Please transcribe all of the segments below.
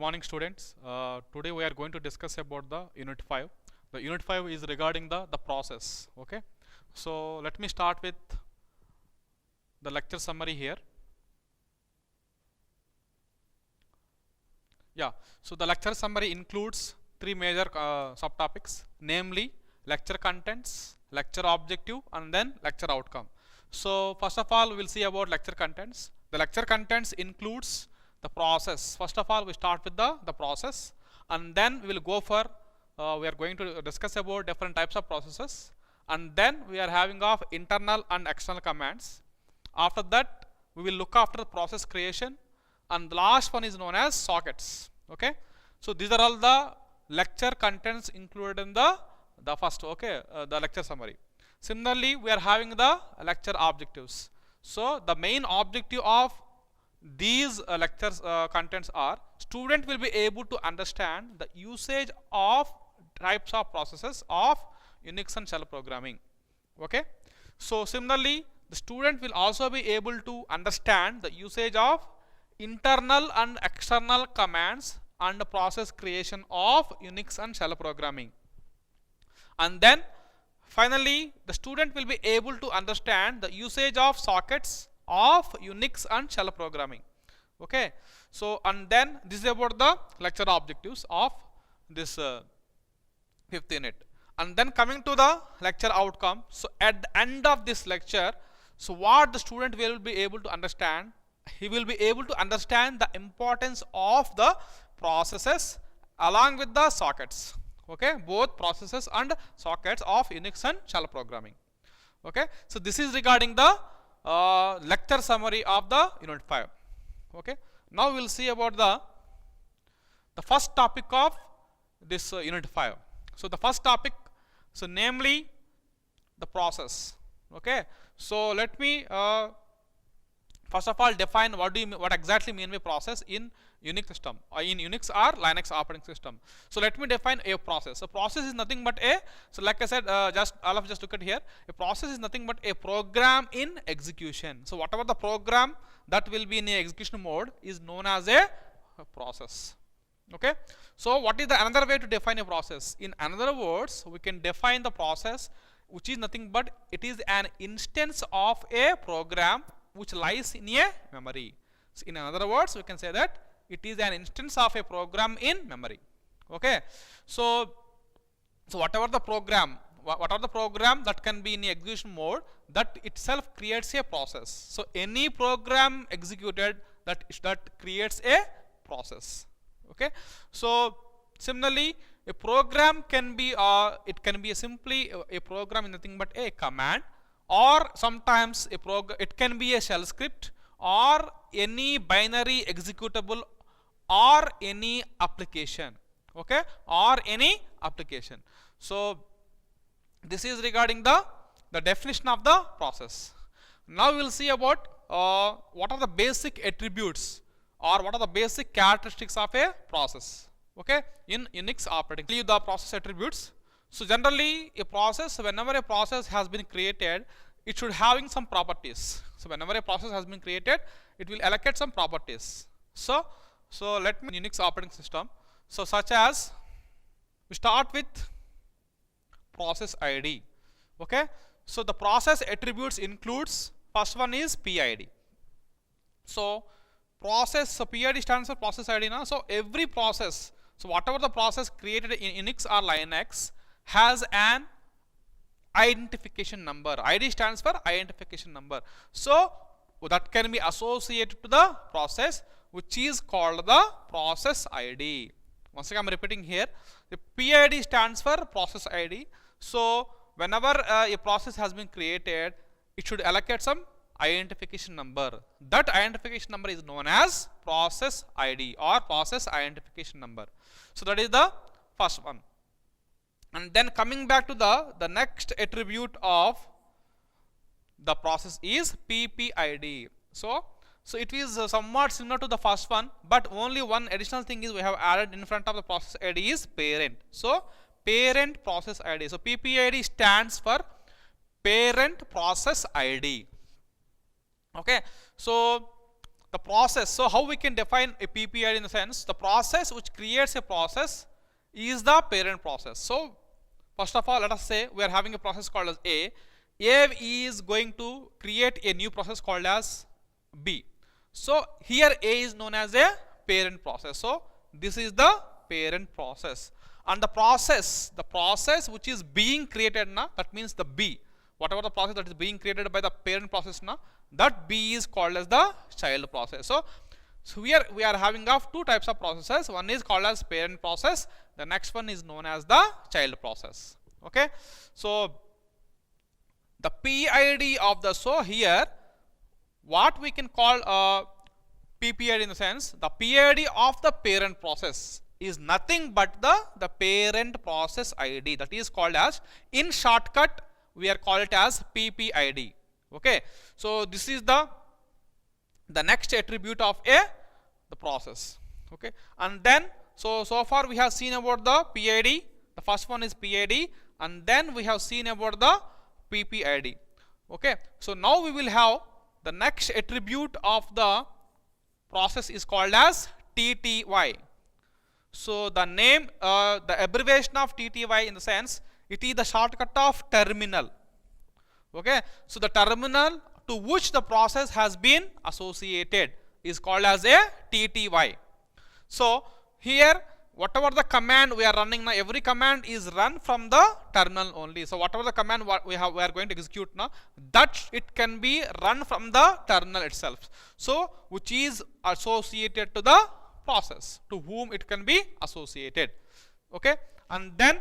morning, students. Today we are going to discuss about the Unit 5. The Unit 5 is regarding the process. Okay. So let me start with the lecture summary here. Yeah. So the lecture summary includes three major subtopics, namely lecture contents, lecture objective, and then lecture outcome. So first of all, we will see about lecture contents. The lecture contents includes the process. First of all, we start with the process, and then we will go for we are going to discuss about different types of processes, and then we are having of internal and external commands. After that, we will look after the process creation, and the last one is known as sockets. Okay, so these are all the lecture contents included in the first the lecture summary. Similarly, we are having the lecture objectives. So the main objective of these lectures contents are student will be able to understand the usage of types of processes of Unix and shell programming. Okay, so similarly, the student will also be able to understand the usage of internal and external commands and the process creation of Unix and shell programming. And then finally, the student will be able to understand the usage of sockets of Unix and shell programming. Okay, so and then this is about the lecture objectives of this fifth unit. And then coming to the lecture outcome. So at the end of this lecture, so what the student will be able to understand, he will be able to understand the importance of the processes along with the sockets. Okay, both processes and sockets of Unix and shell programming. Okay, so this is regarding the lecture summary of the Unit 5. Okay, now we will see about the first topic of this Unit 5. So the first topic, so namely the process. Okay, so let me first of all define what exactly mean by process in Unix system, in Unix or Linux operating system. So let me define a process. A process is nothing but so like I said, just look at here. A process is nothing but a program in execution. So whatever the program that will be in a execution mode is known as a process. Okay. So what is the another way to define a process? In another words, we can define the process, which is nothing but it is an instance of a program which lies in a memory. So in other words, we can say that it is an instance of a program in memory. Okay, so whatever the program that can be in the execution mode, that itself creates a process. So any program executed that creates a process. Okay, so similarly, a program can be it can be simply a program in nothing but a command, or sometimes it can be a shell script, or any binary executable, or any application. Okay, or any application. So this is regarding the definition of the process. Now we will see about what are the basic attributes or what are the basic characteristics of a process. Okay, in Unix operating. Leave the process attributes. So generally, a process, whenever a process has been created, it should having some properties. So whenever a process has been created, it will allocate some properties. So let me Unix operating system. So such as we start with process ID. Okay, so the process attributes includes, first one is PID. So process, so PID stands for process ID now. So every process, so whatever the process created in Unix or Linux has an identification number. ID stands for identification number. So that can be associated to the process, which is called the process ID. Once again, I am repeating here, the PID stands for process ID. So whenever a process has been created, it should allocate some identification number. That identification number is known as process ID or process identification number. So that is the first one. And then coming back to the next attribute of the process is PPID. So it is somewhat similar to the first one, but only one additional thing is we have added in front of the process ID is parent. So parent process ID. So PPID stands for parent process ID. Okay, so the process. So how we can define a PPID in the sense, the process which creates a process is the parent process. So first of all, let us say we are having a process called as A. A is going to create a new process called as B. So here A is known as a parent process. So this is the parent process. And the process which is being created now, that means the B. Whatever the process that is being created by the parent process now, that B is called as the child process. So here we are having of two types of processes. One is called as parent process. The next one is known as the child process. Okay. So the PID of the, so here what we can call PPID in the sense, the PID of the parent process is nothing but the parent process ID, that is called as, in shortcut we are called it as PPID. Okay. So this is the next attribute of the process. Okay. And then so far we have seen about the PID. The first one is PID, and then we have seen about the PPID. Okay. So now we will have the next attribute of the process is called as TTY. So the name, the abbreviation of TTY in the sense, it is the shortcut of terminal. Okay. So the terminal to which the process has been associated is called as a TTY. So here whatever the command we are running now, every command is run from the terminal only. So whatever the command we are going to execute now, that it can be run from the terminal itself. So which is associated to the process, to whom it can be associated. Okay. And then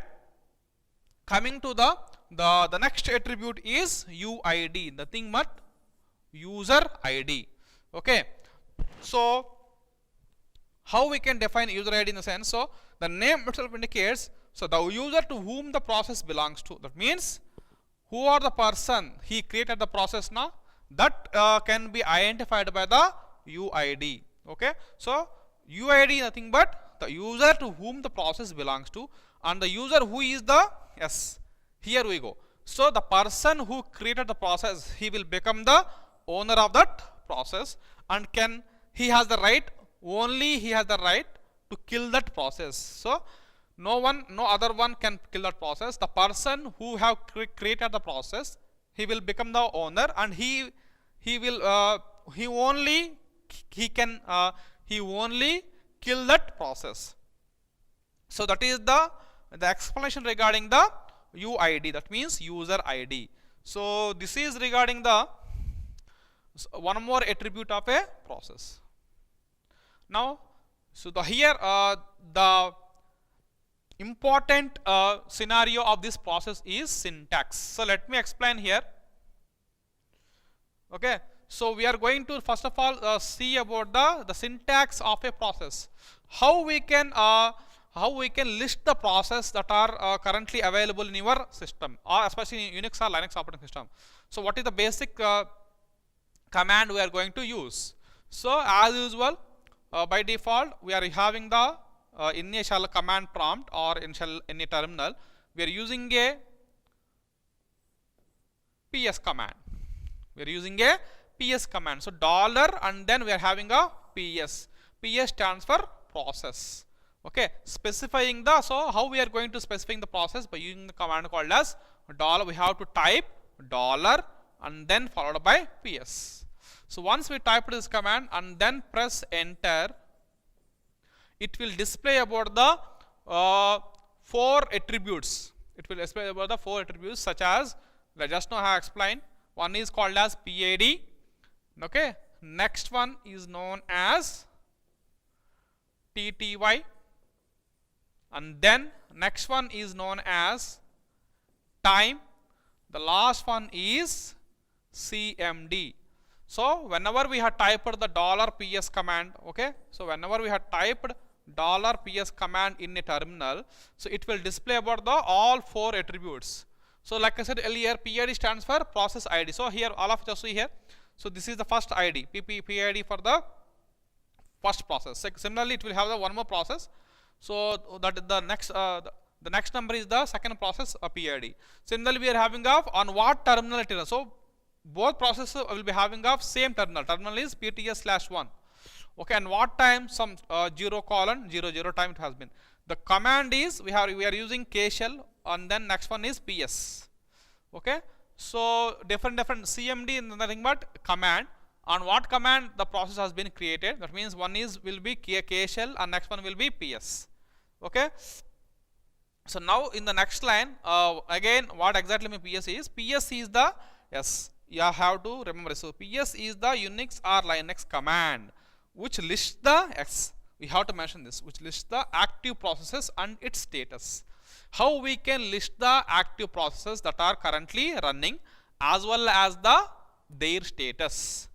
coming to the next attribute is UID, nothing but user ID. Okay. So how we can define user ID in the sense, so the name itself indicates, so the user to whom the process belongs to, that means who are the person he created the process now, that can be identified by the UID. Okay. So UID nothing but the user to whom the process belongs to, and the user who is the, yes, here we go. So the person who created the process, he will become the owner of that process, and he has the right, only he has the right to kill that process. So no other one can kill that process. The person who have created the process, he will become the owner, and he only kill that process. So that is the explanation regarding the UID, that means user ID. So this is regarding the one more attribute of a process. Now, so here the important scenario of this process is syntax. So let me explain here. Okay. So we are going to first of all see about the syntax of a process. How we can list the process that are currently available in your system, or especially in Unix or Linux operating system. So what is the basic command we are going to use? So as usual, by default we are having the initial command prompt or in a terminal. We are using a PS command. We are using a PS command. So dollar, and then we are having a PS. PS stands for process. Okay, specifying the, so how we are going to specifying the process? By using the command called as dollar. We have to type dollar and then followed by PS. So once we type this command and then press enter, it will display about the 4 attributes. It will display about the 4 attributes, such as, just now I have explained. One is called as PID. Okay. Next one is known as TTY, and then next one is known as time. The last one is CMD. So whenever we have typed the $PS command, okay, so whenever we have typed $PS command in a terminal, so it will display about the all 4 attributes. So like I said earlier, PID stands for process ID. So here all of you see here. So this is the first ID, PID for the first process. Similarly, it will have the one more process. So that is the next number is the second process PID. Similarly, we are having of on what terminal it is. So both processes will be having of same terminal. Terminal is PTS/1. Okay, and what time? Some 0 colon 0 0 time it has been. The command is we are using K shell, and then next one is PS. Okay, so different CMD is nothing but command. On what command the process has been created? That means one is will be K shell and next one will be PS. Okay. So now in the next line, again what exactly my PS is? PS is the, yes, you have to remember. So PS is the Unix or Linux command which lists the X. We have to mention this, which lists the active processes and its status. How we can list the active processes that are currently running as well as their status,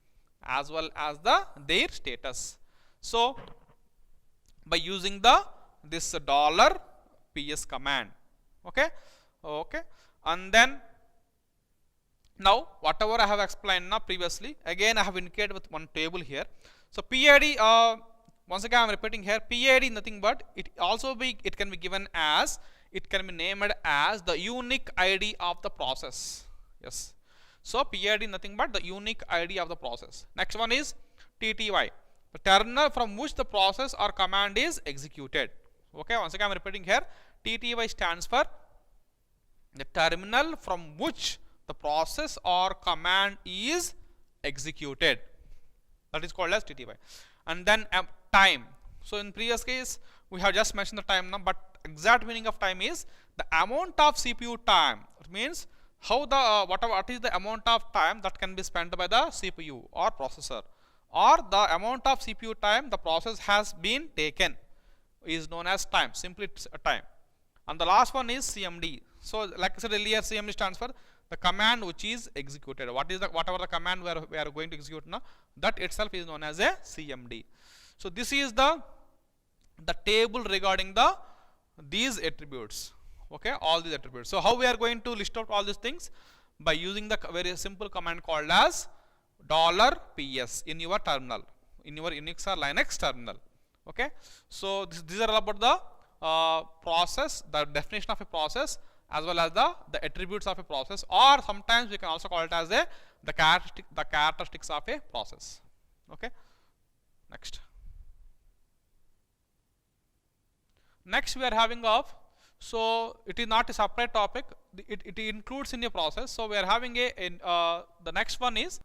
their status. So by using this $PS command. Okay, and then now whatever I have explained now previously, again I have indicated with one table here. So PID, once again I am repeating here, PID is nothing but it can be given as, it can be named as the unique ID of the process. Yes, so PID is nothing but the unique ID of the process. Next one is TTY, the terminal from which the process or command is executed. Okay, once again I am repeating here, TTY stands for the terminal from which the process or command is executed. That is called as TTY. And then time. So in previous case we have just mentioned the time now, but exact meaning of time is the amount of CPU time. It means how the what is the amount of time that can be spent by the CPU or processor, or the amount of CPU time the process has been taken is known as time. Simply it's a time. And the last one is CMD. So like I said earlier, CMD stands for the command which is executed. Whatever the command we are going to execute now, that itself is known as a CMD. So this is the table regarding these attributes. Okay, all these attributes. So how we are going to list out all these things? By using the very simple command called as $PS in your terminal, in your Unix or Linux terminal. Okay, so these are all about the process, the definition of a process, as well as the attributes of a process, or sometimes we can also call it as the characteristics of a process. Okay, next we are having of, so it is not a separate topic, it includes in a process. So we are having the next one is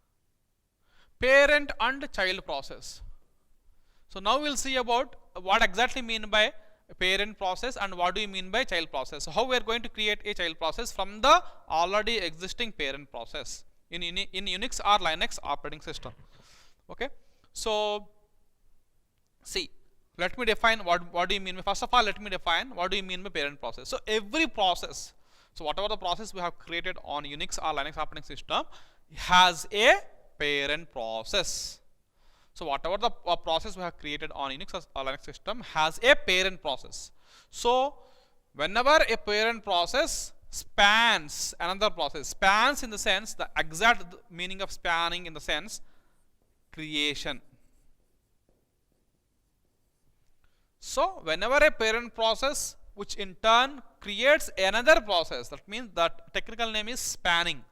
parent and child process. So now we'll see about what exactly mean by parent process and what do you mean by child process. So how we are going to create a child process from the already existing parent process in Unix or Linux operating system. Okay, so see, let me define what do you mean by, first of all let me define what do you mean by parent process. So every process, so whatever the process we have created on Unix or Linux operating system has a parent process. So whatever the process we have created on Unix or Linux system has a parent process. So whenever a parent process spans another process, spans in the sense, the exact meaning of spanning in the sense creation. So whenever a parent process which in turn creates another process, that means that technical name is spanning.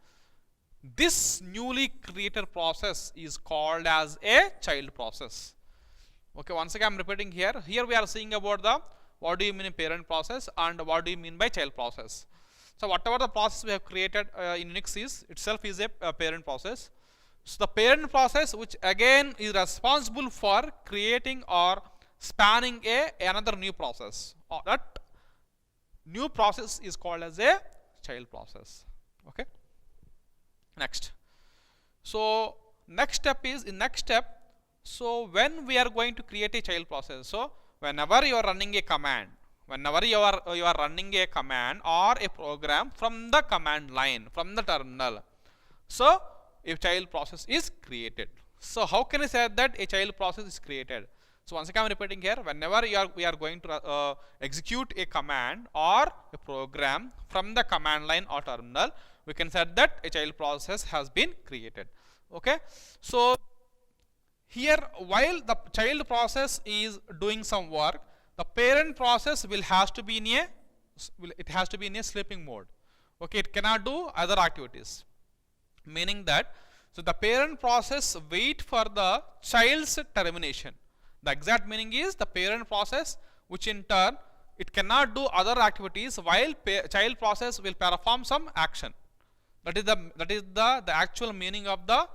This newly created process is called as a child process. Okay, once again I am repeating here. Here we are seeing about what do you mean parent process and what do you mean by child process. So whatever the process we have created in Unix is itself is a parent process. So the parent process which again is responsible for creating or spanning another new process, or that new process is called as a child process. Okay. Next, so next step is so when we are going to create a child process, so whenever you are running a command, whenever you are running a command or a program from the command line, from the terminal, so a child process is created. So how can I say that a child process is created? So once again I am repeating here, whenever we are going to execute a command or a program from the command line or terminal, we can say that a child process has been created. Okay, so here while the child process is doing some work, the parent process has to be in a sleeping mode. Okay, it cannot do other activities, meaning that so the parent process wait for the child's termination. The exact meaning is the parent process, which in turn it cannot do other activities while child process will perform some action. That is the actual meaning of the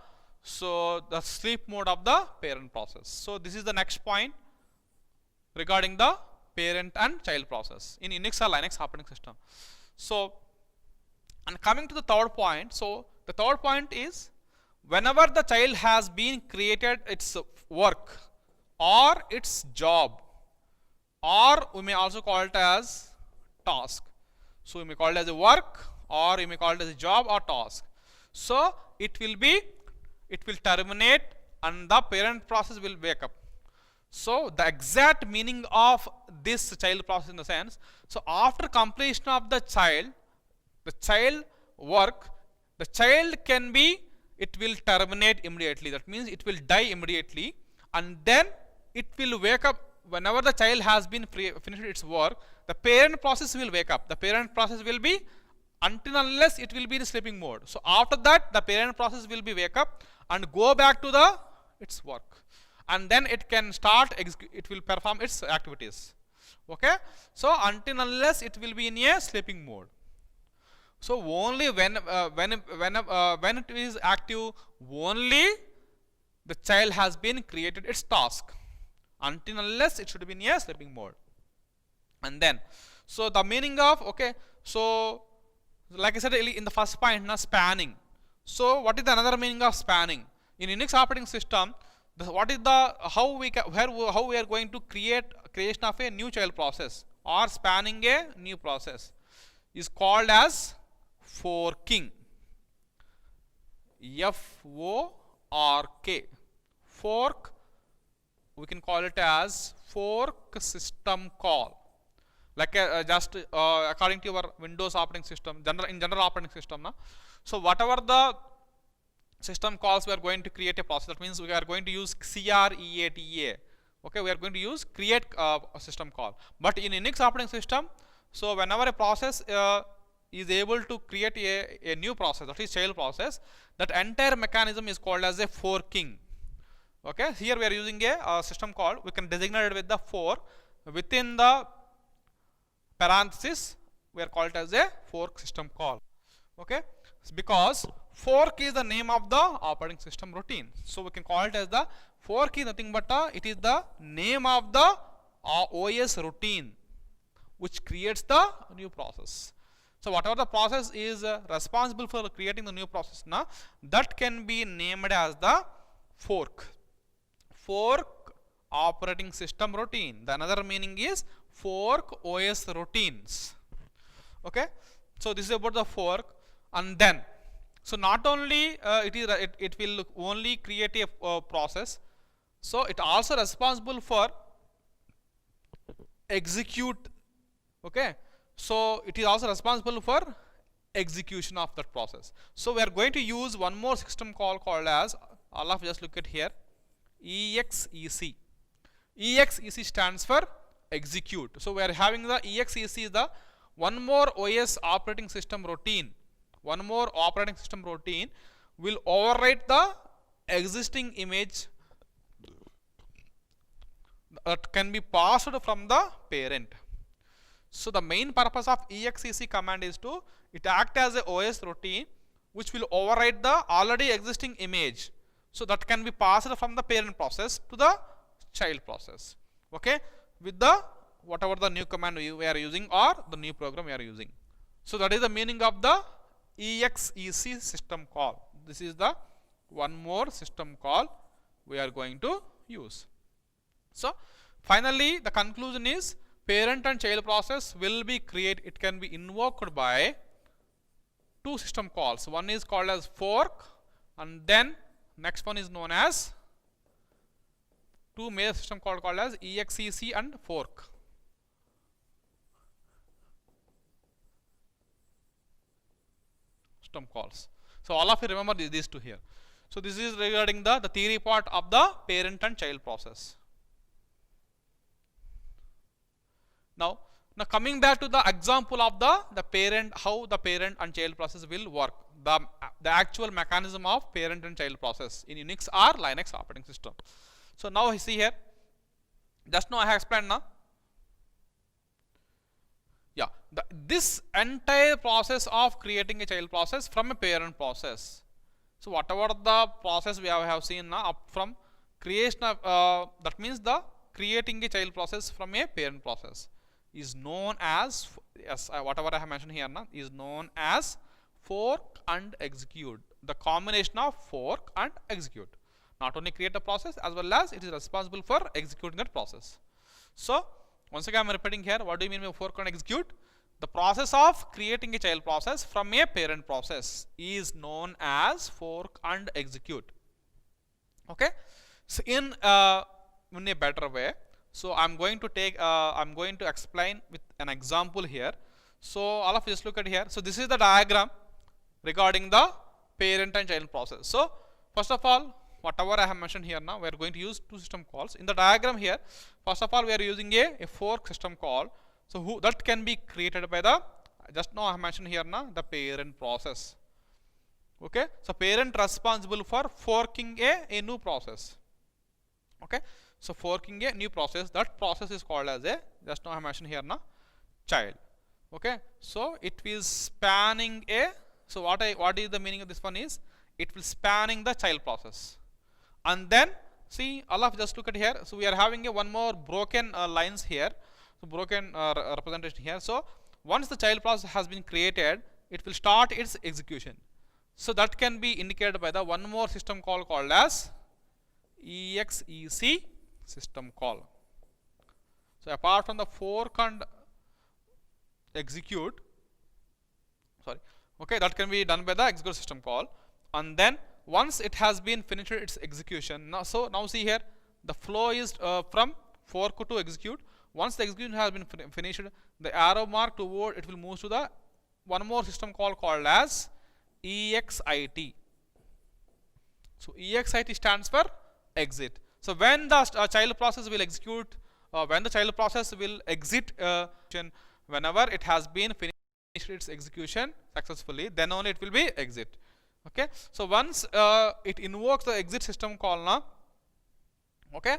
sleep mode of the parent process. So this is the next point regarding the parent and child process in Unix or Linux operating system. So, and coming to the third point, so the third point is whenever the child has been created its work or its job, or we may also call it as task. So we may call it as a work, or we may call it as a job or task. So it will terminate and the parent process will wake up. So the exact meaning of this child process in the sense, so after completion of the child work, the child it will terminate immediately. That means it will die immediately, and then it will wake up whenever the child has been finished its work. The parent process will wake up. The parent process will be until unless it will be in sleeping mode. So after that, the parent process will be wake up and go back to its work, and then it can start it will perform its activities. Okay, so until unless it will be in a sleeping mode. So only when it is active, only the child has been created its task. Until unless it should be in a sleeping mode. And then, so the meaning of, okay, so like I said in the first point, now spanning. So what is the another meaning of spanning? In Unix operating system, what is the how we are going to creation of a new child process or spanning a new process is called as forking. F-O-R-K. Fork. We can call it as fork system call. Like just according to your Windows operating system, general operating system. Na? So whatever the system calls, we are going to create a process. That means we are going to use creata. Okay, we are going to use create a system call. But in Unix operating system, so whenever a process is able to create a new process, that is child process, that entire mechanism is called as a forking. Okay, here we are using a system call. We can designate it with the fork. Within the parenthesis, we are called as a fork system call. Okay, because fork is the name of the operating system routine. So we can call it as the fork is nothing but it is the name of the OS routine which creates the new process. So whatever the process is responsible for creating the new process, now that can be named as the fork. Fork operating system routine. The another meaning is fork OS routines. Okay, so this is about the fork. And then, so not only it will only create a process, so it also responsible for execute. Okay, so it is also responsible for execution of that process. So we are going to use one more system call called as, all of you just look at here, EXEC. EXEC stands for execute. So we are having the EXEC is the one more OS operating system routine. One more operating system routine will overwrite the existing image that can be passed from the parent. So the main purpose of EXEC command is to it act as a OS routine which will overwrite the already existing image. So that can be passed from the parent process to the child process. Okay, with the whatever the new command we are using or the new program we are using. So that is the meaning of the EXEC system call. This is the one more system call we are going to use. So finally the conclusion is parent and child process will be created, it can be invoked by two system calls. One is called as fork, and then next one is known as two major system called as EXEC and fork. System calls. So all of you remember these two here. So this is regarding the theory part of the parent and child process. Now coming back to the example of the parent, how the parent and child process will work, the actual mechanism of parent and child process in Unix or Linux operating system. So now see here, Just now I have explained now. Yeah, this entire process of creating a child process from a parent process. So whatever the process we have seen now up from creation of that means the creating a child process from a parent process is known as, yes, whatever I have mentioned here now is known as fork and execute. The combination of fork and execute. Not only create a process as well as it is responsible for executing that process. So once again I am repeating here, what do you mean by fork and execute? The process of creating a child process from a parent process is known as fork and execute. Okay, so in a better way, so I'm going to explain with an example here. So all of you just look at here. So this is the diagram regarding the parent and child process. So first of all, whatever I have mentioned here now, we are going to use two system calls. In the diagram here, first of all we are using a fork system call. So that can be created by the, just now I have mentioned here now, the parent process. Okay, so parent responsible for forking a new process. Okay, so forking a new process, that process is called as a, just now I have mentioned here now, child. Okay, so it is spanning a, so what is the meaning of this one is, it will spanning the child process. And then see, all of just look at here. So we are having a one more broken lines here. So broken representation here. So once the child process has been created, it will start its execution. So that can be indicated by the one more system call called as exec system call. So apart from the fork and execute, sorry, okay, that can be done by the execute system call. And then once it has been finished its execution, now see here, the flow is from fork to execute. Once the execution has been finished, the arrow mark toward it will move to the one more system call called as exit. So exit stands for exit. So when the child process will execute, when the child process will exit, whenever it has been finished its execution successfully, then only it will be exit. Okay, so once it invokes the exit system call now, okay,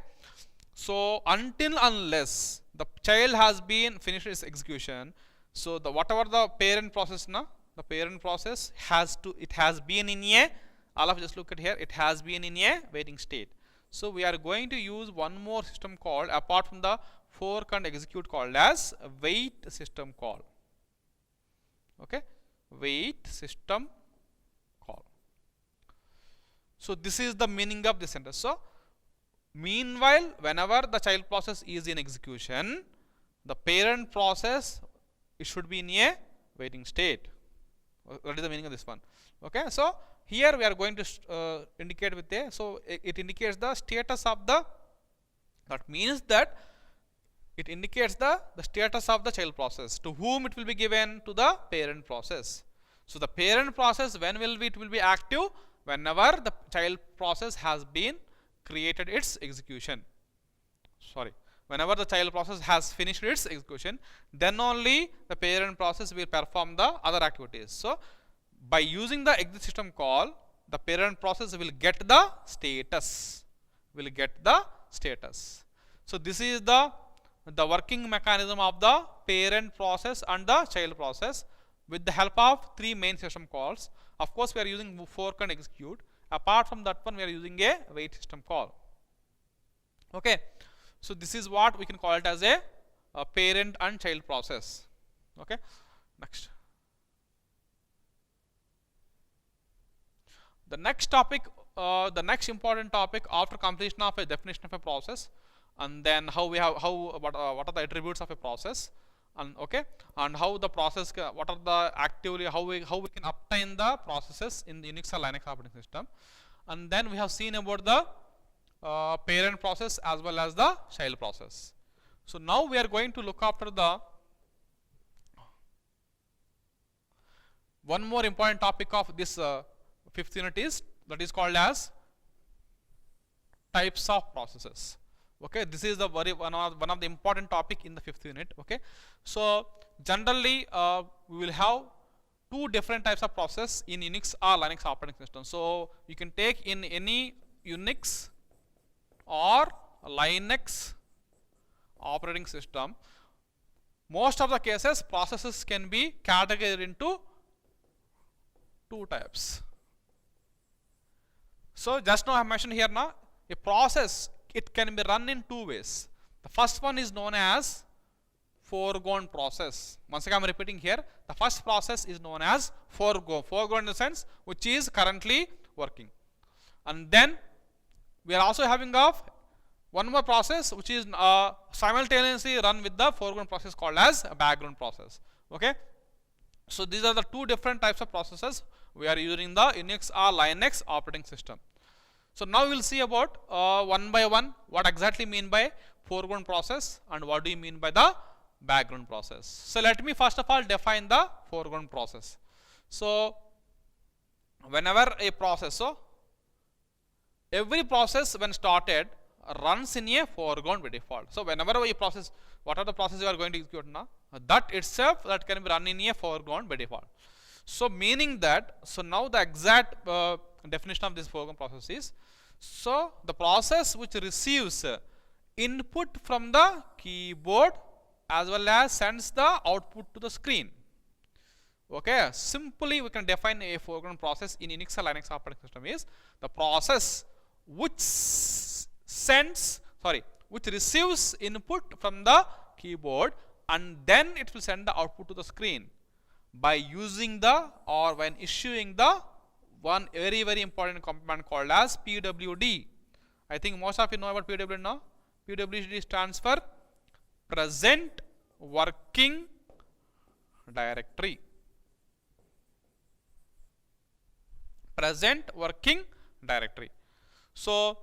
so until unless the child has been finished its execution, so the whatever the parent process now, the parent process has been in a, all of you just look at here, it has been in a waiting state. So we are going to use one more system called, apart from the fork and execute, called as wait system call. Okay, wait system call. So this is the meaning of this sentence. So meanwhile, whenever the child process is in execution, the parent process, it should be in a waiting state. That is the meaning of this one. Okay, so here we are going to indicate with a, so it indicates the status of the, that means that it indicates the status of the child process, to whom it will be given, to the parent process. So the parent process, when it will be active, whenever the child process has been created its execution. Sorry, whenever the child process has finished its execution, then only the parent process will perform the other activities. So by using the exit system call, the parent process will get the status. So this is the working mechanism of the parent process and the child process with the help of three main system calls. Of course, we are using fork and execute. Apart from that one, we are using a wait system call. Okay, so this is what we can call it as a parent and child process. Okay, next. The next topic, the next important topic after completion of a definition of a process, and then what are the attributes of a process, and okay, and how the process, what are the actively, how we can obtain the processes in the Unix or Linux operating system, and then we have seen about the parent process as well as the child process. So now we are going to look after the one more important topic of this fifth unit is, that is called as types of processes. Okay, this is the one of the important topic in the fifth unit. Okay, so generally we will have two different types of process in Unix or Linux operating system. So you can take in any Unix or Linux operating system, most of the cases processes can be categorized into two types. So just now I mentioned here now, a process, it can be run in two ways. The first one is known as foregone process. Once again I am repeating here, the first process is known as foregone in the sense which is currently working. And then we are also having of one more process which is simultaneously run with the foreground process called as a background process. Okay. So these are the two different types of processes we are using the Unix or Linux operating system. So now we will see about one by one what exactly mean by foreground process and what do you mean by the background process. So let me first of all define the foreground process. So whenever a process, so every process when started runs in a foreground by default. So whenever a process, what are the processes you are going to execute now? That itself that can be run in a foreground by default. So meaning that, so now the exact definition of this foreground process is, so the process which receives input from the keyboard as well as sends the output to the screen. Okay, simply we can define a foreground process in Unix or Linux operating system is the process which receives input from the keyboard and then it will send the output to the screen by using the or when issuing the one very important command called as PWD. I think most of you know about PWD now. PWD stands for present working directory. Present working directory. So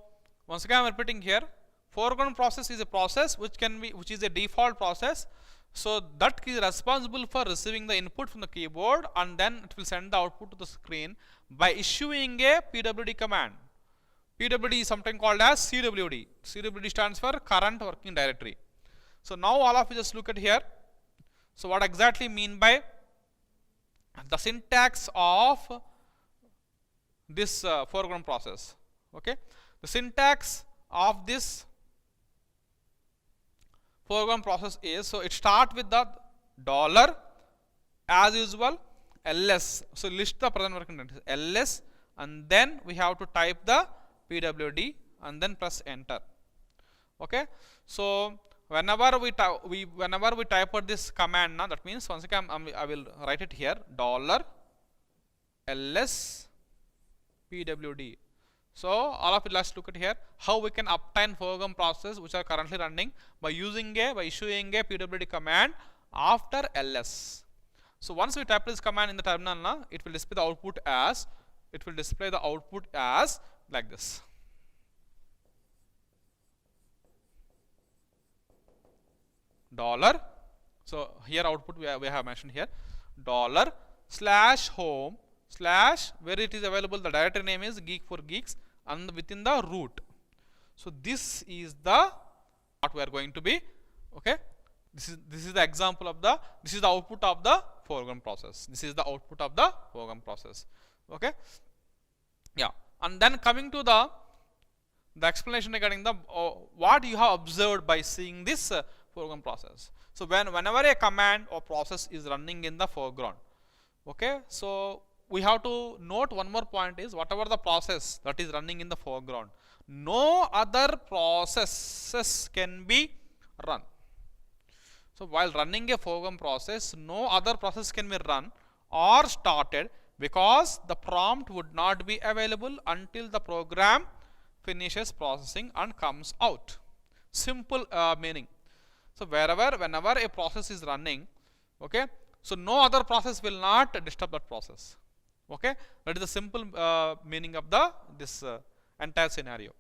once again I am repeating here, foreground process is a process which is a default process. So that is responsible for receiving the input from the keyboard and then it will send the output to the screen by issuing a PWD command. PWD is sometimes called as CWD. CWD stands for current working directory. So now all of you just look at here. So what exactly mean by the syntax of this foreground process? Okay, the syntax of this foreground process is, so it start with the dollar as usual ls. So list the present working directory ls and then we have to type the PWD and then press enter. Okay, so whenever we type out this command now, that means once again I will write it here, dollar ls PWD. So all of it, let's look at here how we can obtain foreground process which are currently running by issuing a PWD command after ls. So once we type this command in the terminal now, it will display the output as like this. Dollar. So here output we have mentioned here, dollar /home/ where it is available, the directory name is geek4geeks and within the root. So this is the what we are going to be. Okay, this is the example of this is the output of the foreground process. This is the output of the foreground process. Okay, yeah, and then coming to the explanation regarding the what you have observed by seeing this foreground process. So whenever a command or process is running in the foreground, okay, so we have to note one more point is whatever the process that is running in the foreground, no other processes can be run. So while running a foreground process, no other process can be run or started because the prompt would not be available until the program finishes processing and comes out. Simple meaning. So whenever a process is running, okay, so no other process will not disturb that process. Okay, that is the simple meaning of this entire scenario.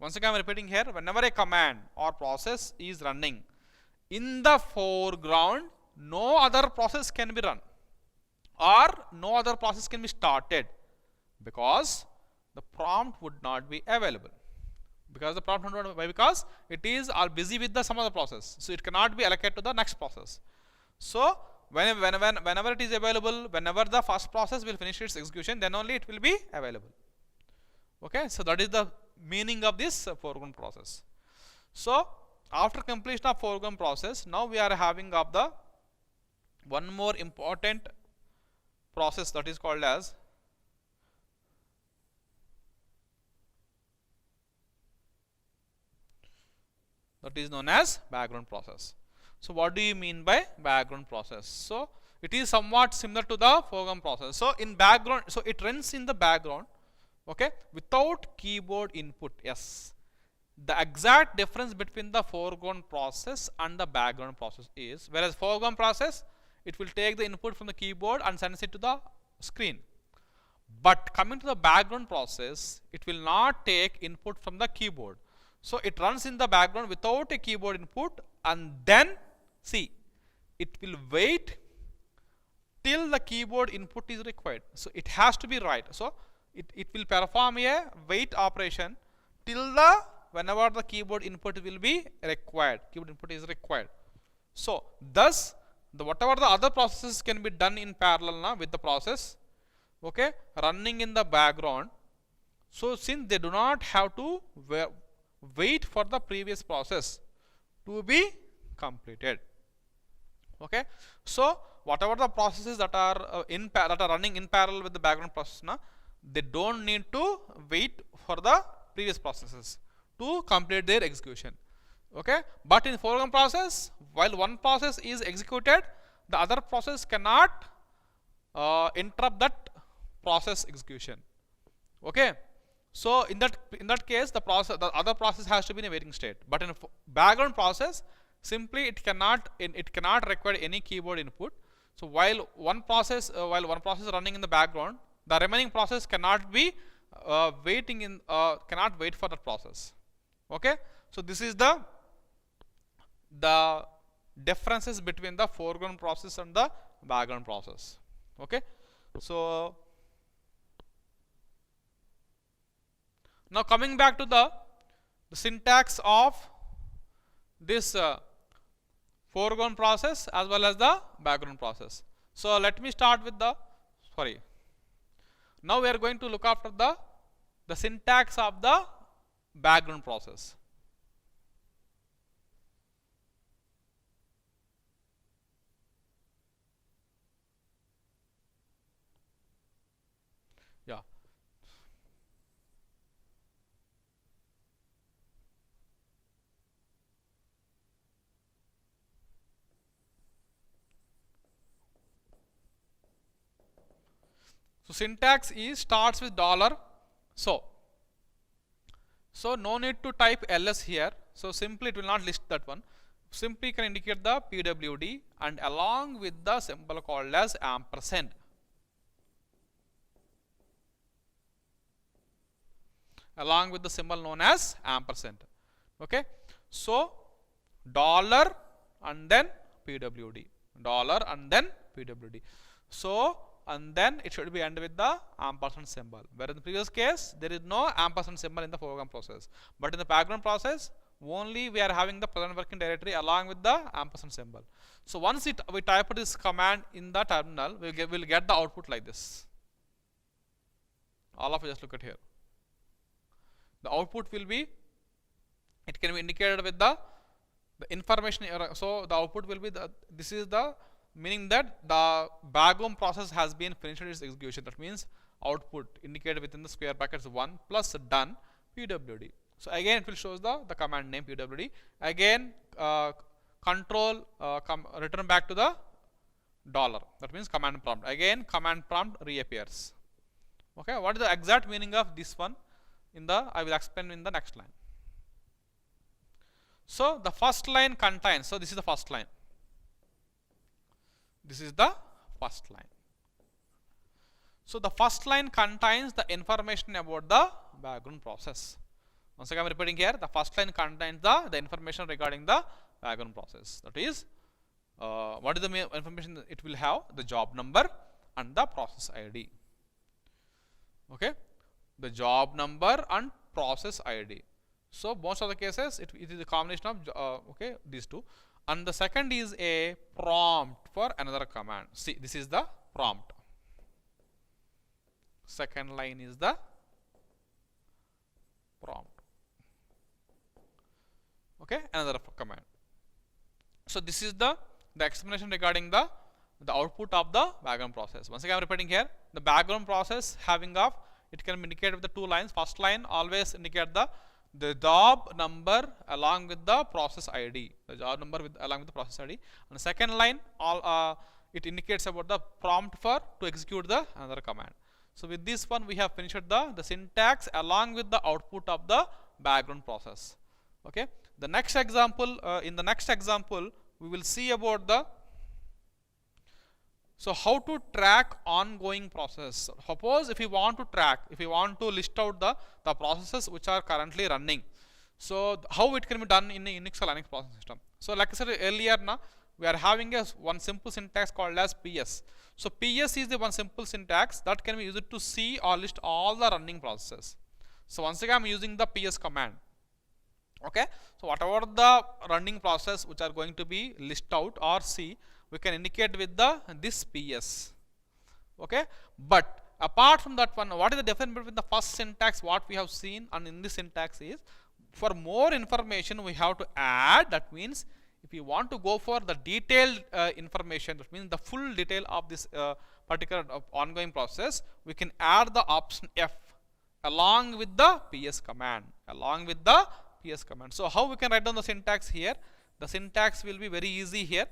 Once again I am repeating here, whenever a command or process is running in the foreground, no other process can be run or no other process can be started because the prompt would not be available. Because it is busy with some other process, so it cannot be allocated to the next process. So whenever it is available, whenever the first process will finish its execution, then only it will be available. Okay, so that is the meaning of this foreground process. So after completion of foreground process, now we are having of the one more important process that is called as that is known as background process. So what do you mean by background process? So it is somewhat similar to the foreground process. So in background, so it runs in the background, okay, without keyboard input. Yes, the exact difference between the foreground process and the background process is, whereas foreground process, it will take the input from the keyboard and sends it to the screen. But coming to the background process, it will not take input from the keyboard. So it runs in the background without a keyboard input, and then see, it will wait till the keyboard input is required. So it has to be right. So it will perform a wait operation till the whenever the keyboard input will be required. Keyboard input is required. So thus whatever the other processes can be done in parallel now with the process, okay, running in the background. So since they do not have to wait for the previous process to be completed, okay. So whatever the processes that are that are running in parallel with the background process now, they don't need to wait for the previous processes to complete their execution, okay. But in foreground process, while one process is executed, the other process cannot interrupt that process execution, okay. So in that case, the other process has to be in a waiting state. But in a background process, simply it cannot require any keyboard input. So while one process is running in the background, the remaining process cannot be cannot wait for that process, okay. So this is the differences between the foreground process and the background process, okay. So now coming back to the syntax of this foreground process as well as the background process. So let me start with the now we are going to look after the syntax of the background process. Yeah. So syntax is starts with $. So no need to type ls here. So simply it will not list that one. Simply can indicate the pwd and along with the symbol called as ampersand. Along with the symbol known as ampersand. Okay. So $, and then pwd, $, and then pwd. So and then it should be end with the ampersand symbol. Where in the previous case there is no ampersand symbol in the foreground process, but in the background process only we are having the present working directory along with the ampersand symbol. So once we type this command in the terminal, we'll get the output like this. All of you just look at here. The output will be, it can be indicated with the information. So the output will be this is the meaning that the background process has been finished its execution. That means output indicated within the square brackets 1 plus done pwd. So again it will show the command name pwd. Again control return back to the $. That means command prompt. Again command prompt reappears. Okay, what is the exact meaning of this one? I will explain in the next line. So the first line contains, so this is the first line. This is the first line. So the first line contains the information about the background process. Once again I am repeating here, the first line contains the information regarding the background process. That is, what is the information it will have? The job number and the process ID. Okay, the job number and process ID. So most of the cases it is a combination of okay, these two. And the second is a prompt for another command. See, this is the prompt. Second line is the prompt. Okay, another command. So this is the explanation regarding the output of the background process. Once again I am repeating here, the background process having of, it can be indicated with the two lines. First line always indicate the job number along with the process ID, the job number along with the process ID, and the second line it indicates about the prompt for to execute the another command. So with this one we have finished the syntax along with the output of the background process. Okay, the next example, in the next example we will see about the how to track ongoing process. Suppose if you want to track, if you want to list out the processes which are currently running, so how it can be done in a Unix or Linux process system. So like I said earlier, we are having one simple syntax called as PS. So PS is the one simple syntax that can be used to see or list all the running processes. So once again I am using the PS command. Okay, so whatever the running process which are going to be list out or see, we can indicate with this PS. Okay, but apart from that one, what is the difference between the first syntax what we have seen and in this syntax is, for more information we have to add. That means if you want to go for the detailed information, that means the full detail of this particular ongoing process, we can add the option F along with the PS command, So how we can write down the syntax here? The syntax will be very easy here.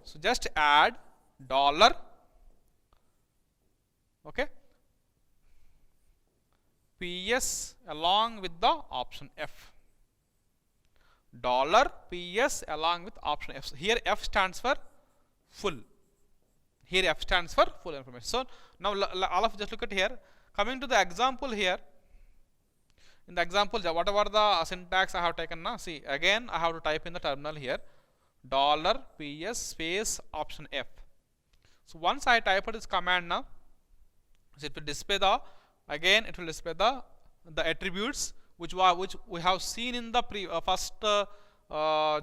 So just add dollar, okay, PS along with the option F. Dollar PS along with option F. So here F stands for full. Here F stands for full information. So now all of you just look at here. Coming to the example here. In the example, whatever the syntax I have taken now, see again I have to type in the terminal here, dollar PS space option F. So once I type this command now, so it will display the attributes which we have seen in the first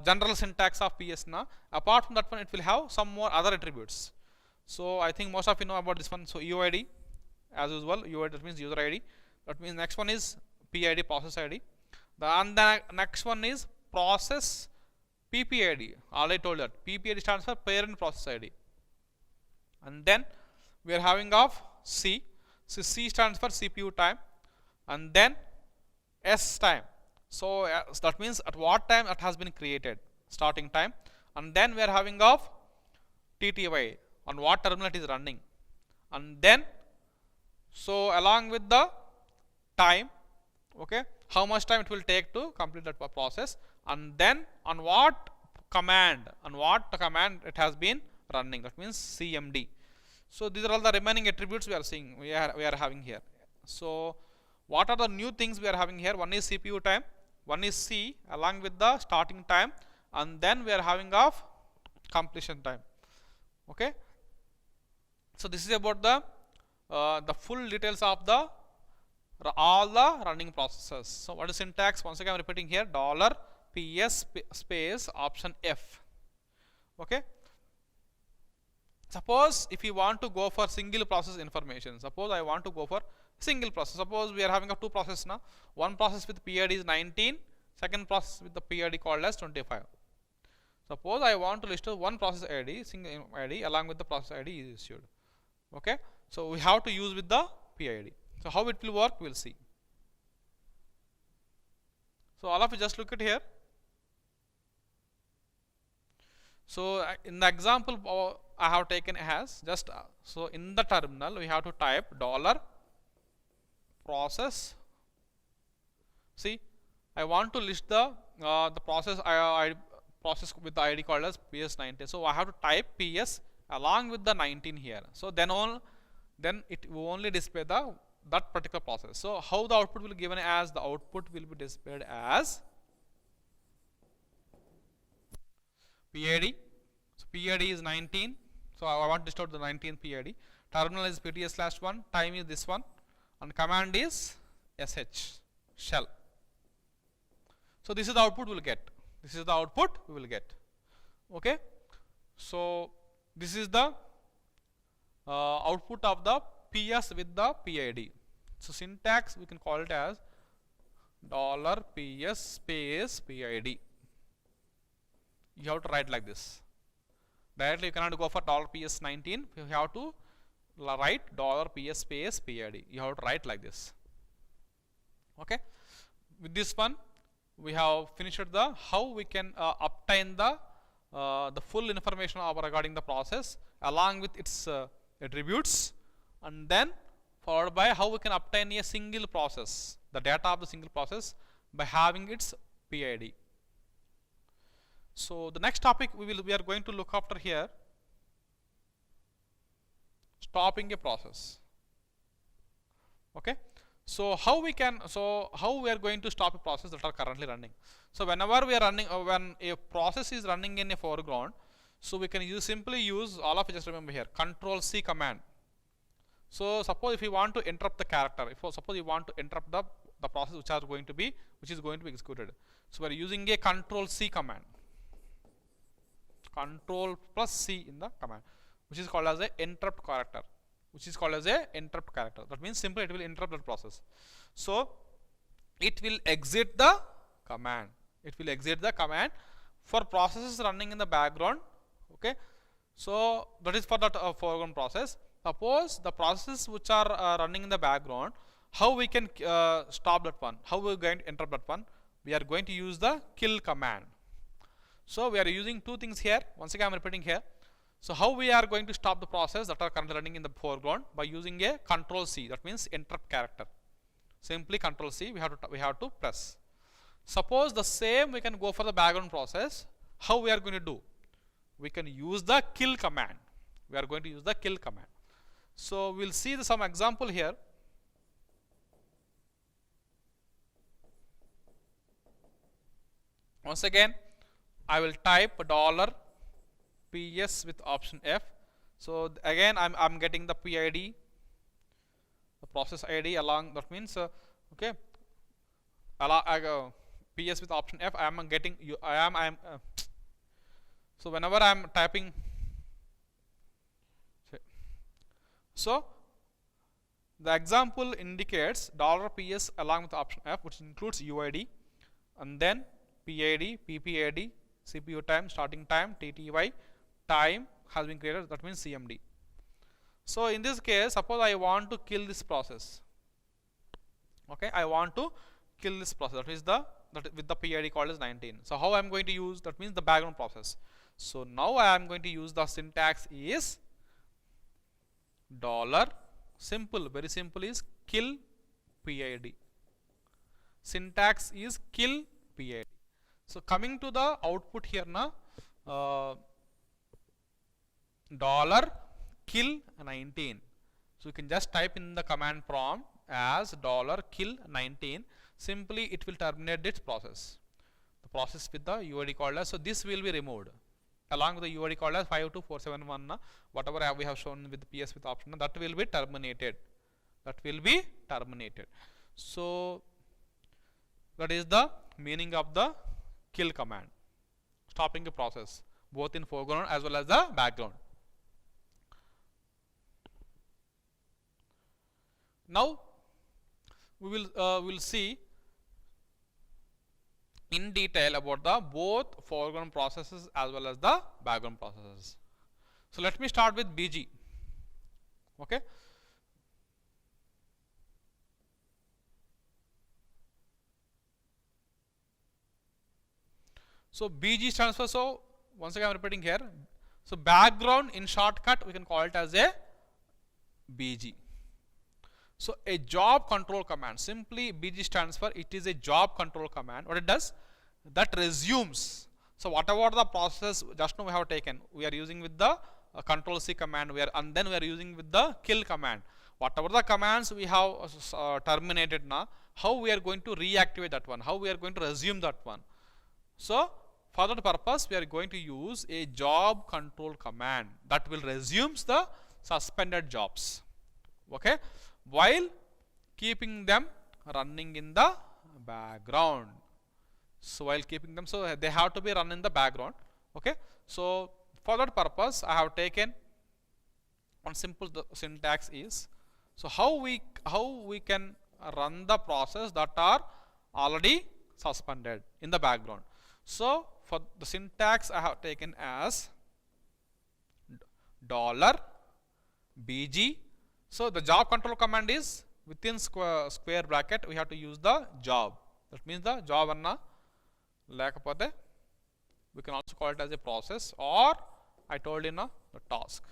general syntax of PS now. Apart from that one, it will have some more other attributes. So I think most of you know about this one. So UID, as usual, UID, that means user ID. That means next one is PID, process ID. And the next one is process PPID. Already told that PPID stands for parent process ID. And then we are having of C. So C stands for CPU time, and then S time. So that means at what time it has been created, starting time. And then we are having of TTY, on what terminal it is running. And then so along with the time, okay, how much time it will take to complete that process, and then on what command it has been running, that means CMD. So these are all the remaining attributes we are seeing, we are having here. So what are the new things we are having here? One is CPU time, one is C along with the starting time, and then we are having of completion time. Okay, so this is about the full details of all the running processes. So what is syntax? Once again I am repeating here, dollar PS space option F. Okay, suppose if you want to go for single process information, suppose I want to go for single process. Suppose we are having a two process now. One process with PID is 19, second process with the PID called as 25. Suppose I want to list one process ID, single ID along with the process ID is issued. Okay, so we have to use with the PID. So how it will work, we will see. So all of you just look at here. So in the example I have taken as just so in the terminal we have to type dollar process. See, I want to list the process process with the ID called as PS19. So I have to type PS along with the 19 here. So then it will only display that particular process. So how the output will be given as, the output will be displayed as PID. So PID is 19. So I want to list out the 19 PID. Terminal is PTS/1. Time is this one, and command is SH shell. So this is the output we will get. This is the output we will get. Okay. So this is the output of the PS with the PID. So syntax we can call it as dollar ps space pid. You have to write like this. Directly you cannot go for dollar ps 19. You have to write dollar ps space pid. You have to write like this. Okay, with this one we have finished the how we can obtain the full information regarding the process along with its attributes, and then followed by how we can obtain a single process, the data of the single process, by having its PID. So the next topic we are going to look after here, stopping a process. Okay, so how we are going to stop a process that are currently running. So whenever we are running, when a process is running in a foreground, so we can simply use, all of you just remember here, Control C command. So suppose if you want to interrupt the character, suppose you want to interrupt the process which is going to be executed. So we are using a Control C command, Control plus C in the command, which is called as a interrupt character. That means simply it will interrupt the process. So it will exit the command. For processes running in the background. Okay, so that is for that foreground process. Suppose the processes which are running in the background, how we can stop that one? How we are going to interrupt that one? We are going to use the kill command. So we are using two things here. Once again I am repeating here. So how we are going to stop the process that are currently running in the foreground? By using a Control C, that means interrupt character. Simply Control C we have to press. Suppose the same we can go for the background process. How we are going to do? We can use the kill command. So we'll see some example here. Once again I will type $ps with option F. So again I'm getting the PID, the process ID along, that means okay, PS with option F, I am getting so whenever I am typing, so the example indicates $ps along with option F, which includes UID, and then PID, PPID, CPU time, starting time, TTY, time has been created, that means CMD. So in this case, suppose I want to kill this process. Okay, I want to kill this process, that is with the PID called as 19. So how I am going to use, that means the background process. So now I am going to use the syntax is very simple is kill PID. Syntax is kill PID. So coming to the output here now, $kill 19. So you can just type in the command prompt as $kill 19. Simply it will terminate this process. The process with the UID called as. So this will be removed along with the UID called as 52471. Whatever we have shown with the PS with option, that will be terminated. So that is the meaning of the kill command, stopping the process both in foreground as well as the background. Now we will see in detail about the both foreground processes as well as the background processes. So let me start with BG. Okay, so BG stands for, so once again I am repeating here, so background in shortcut we can call it as a BG. So a job control command, simply BG stands for, it is a job control command. What it does, that resumes. So whatever the process just now we have taken, we are using with the Control C command, and then we are using with the kill command. Whatever the commands we have terminated now, how we are going to reactivate that one, how we are going to resume that one. So for that purpose we are going to use a job control command that will resumes the suspended jobs. Okay, while keeping them running in the background. So while keeping them, so they have to be run in the background. Okay, so for that purpose I have taken one simple syntax is, so how we can run the process that are already suspended in the background. So for the syntax I have taken as dollar $bg. So the job control command is within square bracket we have to use the job. That means the job anna lekapothe we can also call it as a process, or I told you the task.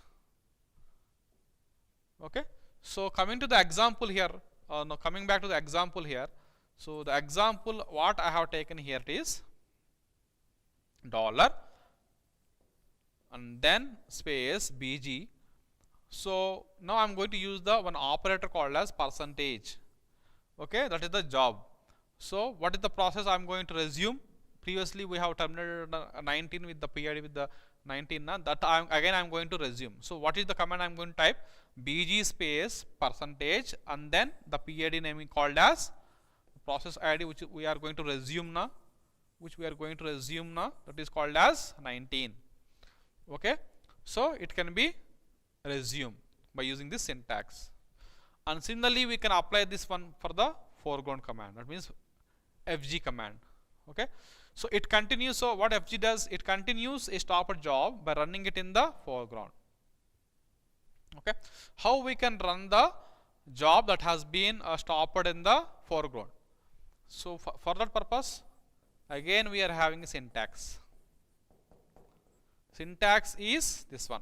Okay. So coming to the example here, now coming back to the example here. So the example what I have taken here is dollar and then space bg. So now I am going to use the one operator called as percentage. Okay, that is the job. So what is the process I am going to resume? Previously we have terminated 19 with the PID with the 19 that again I am going to resume. So what is the command I am going to type? bg space percentage and then the PID name is called as process ID which we are going to resume now, that is called as 19. Okay, so it can be resume by using this syntax. And similarly we can apply this one for the foreground command, that means fg command. Okay, so it continues. So what fg does, it continues a stopper job by running it in the foreground. Okay, how we can run the job that has been stopped in the foreground? So for that purpose again we are having a syntax. Syntax is this one,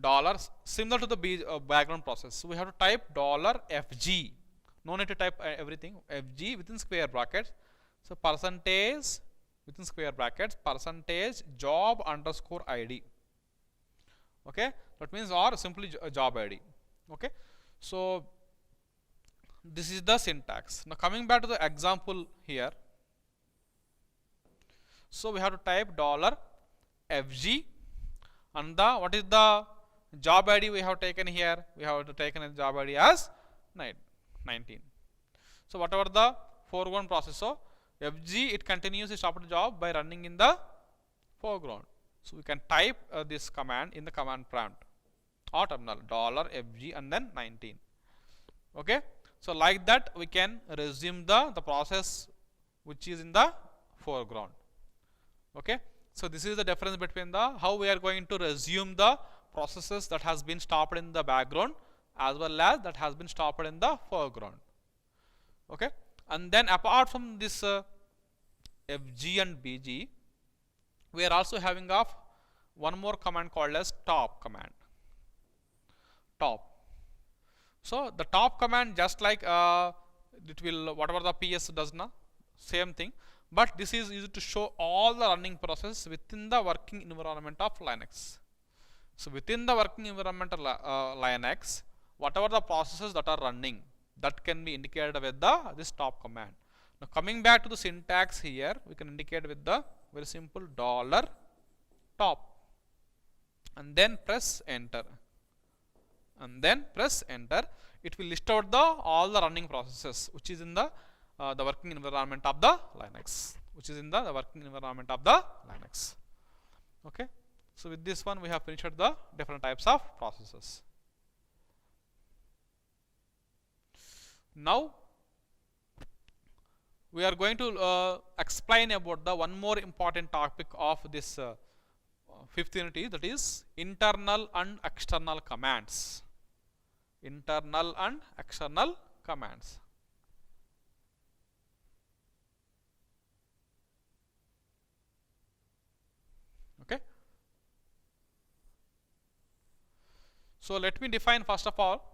dollar, similar to the background process. So we have to type dollar $fg, no need to type everything, fg within square brackets. So percentage within square brackets percentage job underscore id. Okay, that means or simply job id. Okay, so this is the syntax. Now coming back to the example here. So we have to type dollar $fg and the what is the job id we have taken here? We have to taken a job id as 19. So whatever the foreground process, so fg it continues to stop the job by running in the foreground. So we can type this command in the command prompt or terminal dollar $fg and then 19. Okay, so like that we can resume the process which is in the foreground. Okay, so this is the difference between the how we are going to resume the processes that has been stopped in the background as well as that has been stopped in the foreground. Okay, and then apart from this fg and bg, we are also having of one more command called as top command. Top. So the top command just like it will whatever the ps does now, same thing, but this is used to show all the running process within the working environment of Linux. So within the working environment of Linux, whatever the processes that are running, that can be indicated with this top command. Now coming back to the syntax here, we can indicate with the very simple dollar top and then press enter. And then press enter. It will list out the all the running processes which is in the working environment of the Linux, Okay, so with this one we have finished the different types of processes. Now we are going to explain about the one more important topic of this fifth unity, that is internal and external commands. Internal and external commands. Okay. So let me define first of all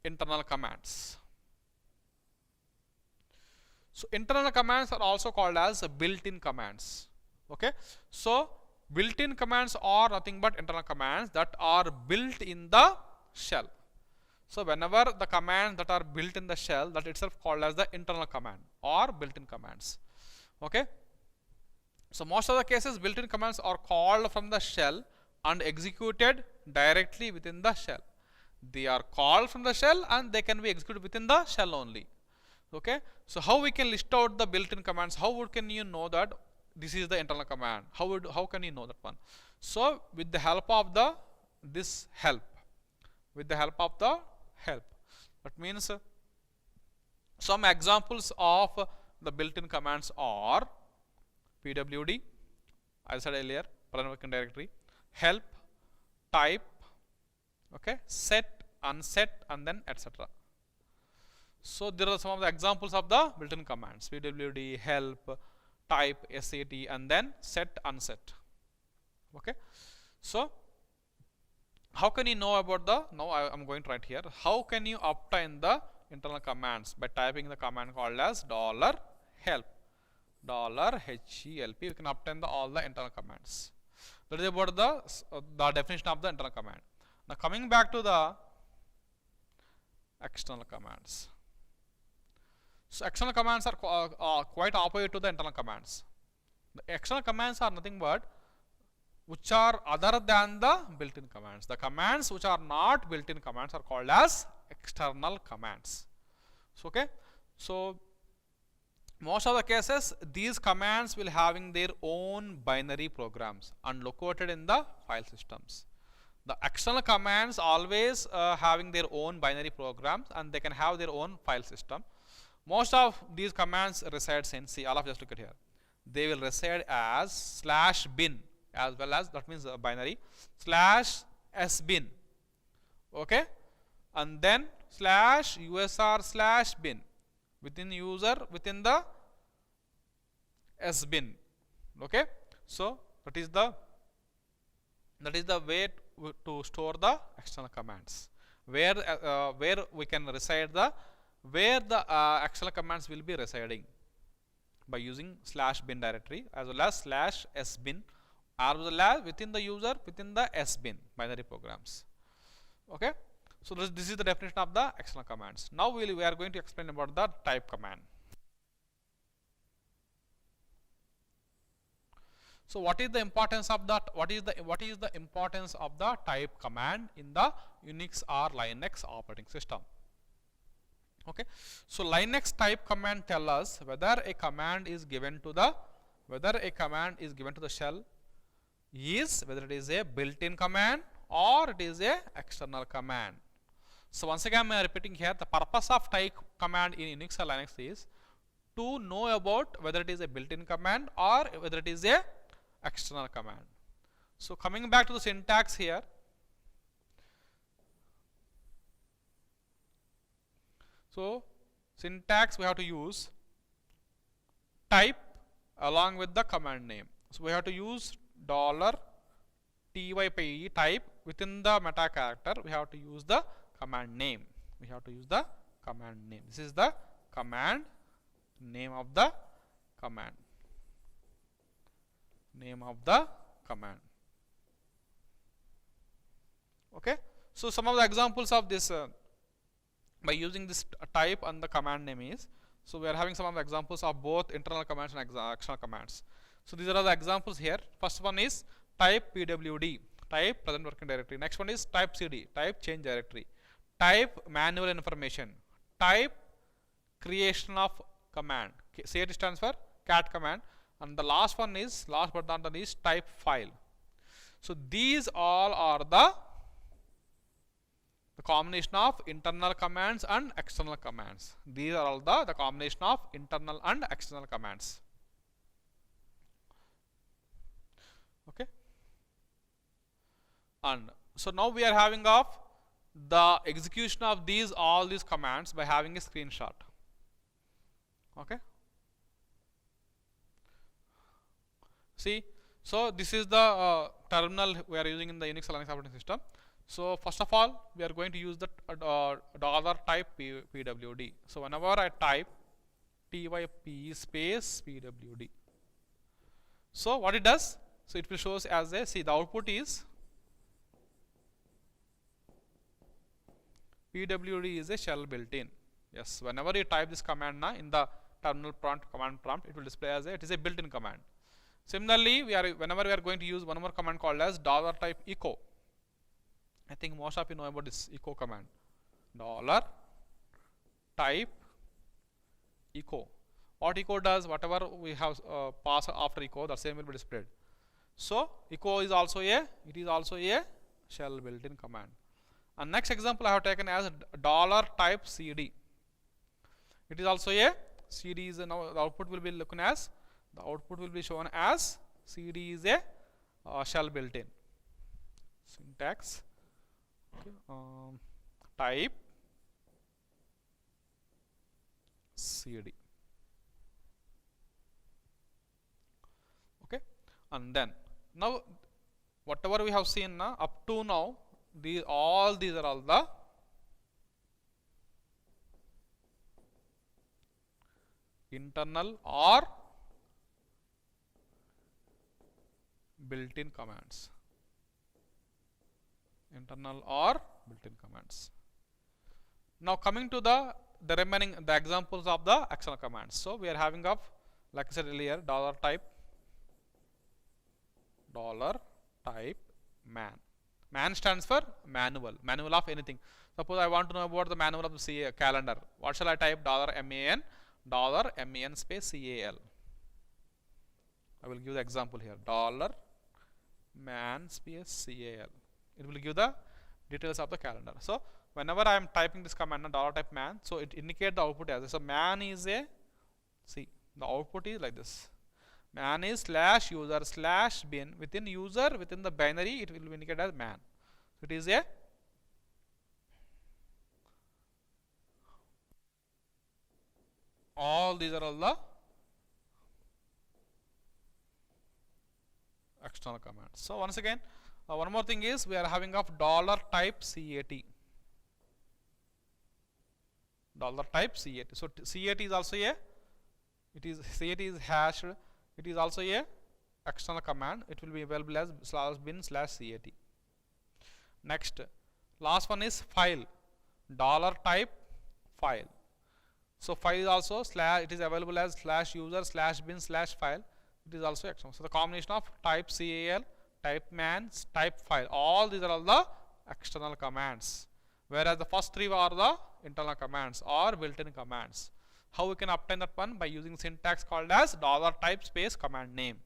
internal commands. So internal commands are also called as built-in commands. Okay. So built-in commands are nothing but internal commands that are built in the shell. So whenever the commands that are built in the shell, that itself called as the internal command or built-in commands. Okay. So most of the cases built-in commands are called from the shell and executed directly within the shell. They are called from the shell and they can be executed within the shell only. Okay. So how we can list out the built-in commands? How can you know that this is the internal command? How can you know that one? So with the help of the help. That means some examples of the built-in commands are pwd, as I said earlier, present working directory, help, type, okay, set, unset, and then etc. So there are some of the examples of the built-in commands: pwd, help, type, set, and then set, unset. Okay, so how can you know about the, now I am going to write here, how can you obtain the internal commands? By typing the command called as $help, $help, you can obtain all the internal commands. That is about the definition of the internal command. Now coming back to the external commands. So external commands are quite opposite to the internal commands. The external commands are nothing but which are other than the built-in commands. The commands which are not built-in commands are called as external commands. So, okay, so most of the cases these commands will having their own binary programs and located in the file systems. The external commands always having their own binary programs and they can have their own file system. Most of these commands resides in, see, all of just look at here, they will reside as /bin, as well as, that means binary, /sbin, okay, and then /usr/bin within user within the sbin. Okay, so that is the way to store the external commands, where we can reside the, where the external commands will be residing by using /bin directory as well as /sbin, as well as within the user within the sbin binary programs. Okay, so this is the definition of the external commands. Now we are going to explain about the type command. So what is the importance of that? What is the importance of the type command in the Unix or Linux operating system? Okay, so Linux type command tell us whether a command is given to the shell is whether it is a built-in command or it is a external command. So once again I am repeating here, the purpose of type command in Unix or Linux is to know about whether it is a built-in command or whether it is a external command. So coming back to the syntax here, so syntax we have to use type along with the command name. So we have to use $type, type, within the meta character we have to use the command name. We have to use the command name. This is the command name of the command. Name of the command. Okay, so some of the examples of this by using this type and the command name is, so we are having some of the examples of both internal commands and external commands. So these are the examples here. First one is type pwd, type present working directory. Next one is type cd, type change directory, type manual information, type creation of command. CAT stands for cat command, and the last one is, last but not least, type file. So these all are the combination of internal commands and external commands. These are all the combination of internal and external commands. Okay, and so now we are having of the execution of all these commands by having a screenshot. Okay, see, so this is the terminal we are using in the Unix Linux operating system. So first of all we are going to use the $type pwd. So whenever I type typ space pwd, so what it does, so it will shows as a, see, the output is pwd is a shell built-in. Yes, whenever you type this command in the terminal prompt, command prompt, it will display as a, it is a built-in command. Similarly, whenever we are going to use one more command called as $type echo. I think most of you know about this echo command. $type echo. What echo does, whatever we have pass after echo, the same will be displayed. So echo is also a, it is also a shell built-in command. And next example I have taken as dollar type CD. It is also a CD is now the output will be looking as the output will be shown as CD is a shell built in. Syntax, okay, type CD. Okay, and then now whatever we have seen now up to now, these all the internal or built-in commands. Internal or built-in commands. Now coming to the remaining the examples of the external commands. So we are having up, like I said earlier, dollar type man. Man stands for manual of anything. Suppose I want to know about the manual of the calendar. What shall I type? $man space cal. I will give the example here. $man space cal. It will give the details of the calendar. So whenever I am typing this command $type man, so it indicates the output as this. So man is a, see, the output is like this. Man is /user/bin. Within user, within the binary, it will indicate as man. So it is a all these are all the external commands. So once again, one more thing is we are having of $type cat. $type cat. So cat is also a, it is cat is hashed. It is also a external command. It will be available as /bin/cat. Next, last one is file. $type file. So file is also it is available as /user/bin/file. It is also external. So the combination of type cal, type man, type file, all these are all the external commands, whereas the first three are the internal commands or built-in commands. How we can obtain that one? By using syntax called as $type space command name.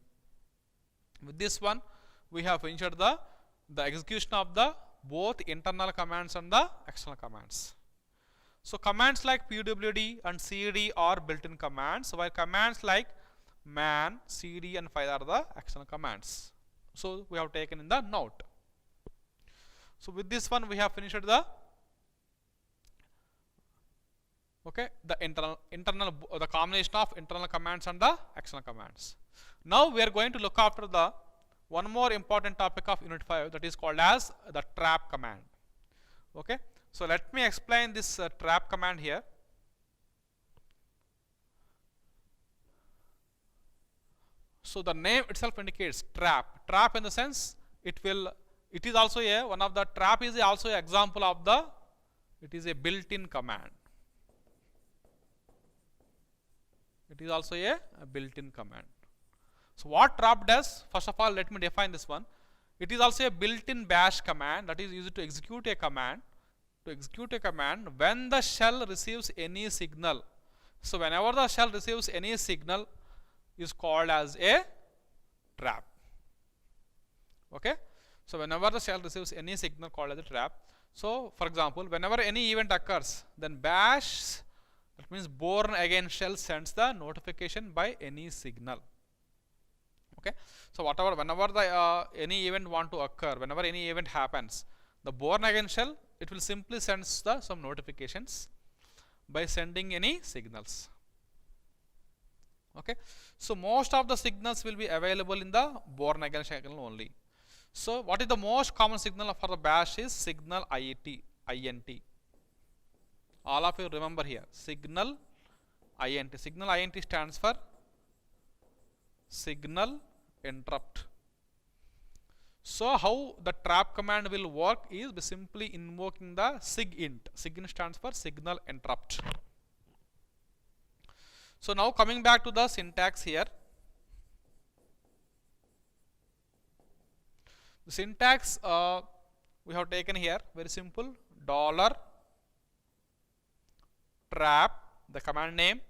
With this one, we have finished the execution of the both internal commands and the external commands. So commands like pwd and cd are built-in commands, while commands like man, cd and file are the external commands. So we have taken in the note. So with this one, we have finished the the combination of internal commands and the external commands. Now we are going to look after the one more important topic of unit 5, that is called as the trap command. Okay, so let me explain this trap command here. So the name itself indicates trap. Trap in the sense it is also one of the trap is also an example of it is a built-in command. It is also a built-in command. So what trap does? First of all, let me define this one. It is also a built-in bash command that is used to execute a command. When the shell receives any signal. So whenever the shell receives any signal, is called as a trap. Okay. So whenever the shell receives any signal, called as a trap. So for example, whenever any event occurs, then bash, that means born again shell, sends the notification by any signal. Okay. So whenever the any event want to occur, whenever any event happens, the born again shell, it will simply sends some notifications by sending any signals. Okay. So most of the signals will be available in the born again shell only. So what is the most common signal for the bash is signal int. All of you remember here, signal int. Signal int stands for signal interrupt. So how the trap command will work is by simply invoking the sigint. Sigint stands for signal interrupt. So now coming back to the syntax here. The syntax we have taken here, very simple, $trap, the command name,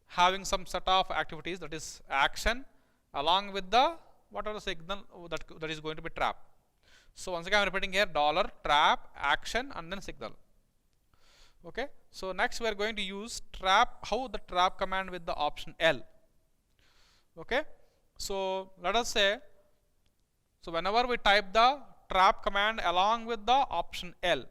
having some set of activities, that is action, along with the what are the signal that is going to be trap. So once again I'm repeating here, dollar, trap, action, and then signal. Okay, so next we are going to use trap, how the trap command with the option L. Okay, so let us say, so whenever we type the trap command along with the option L,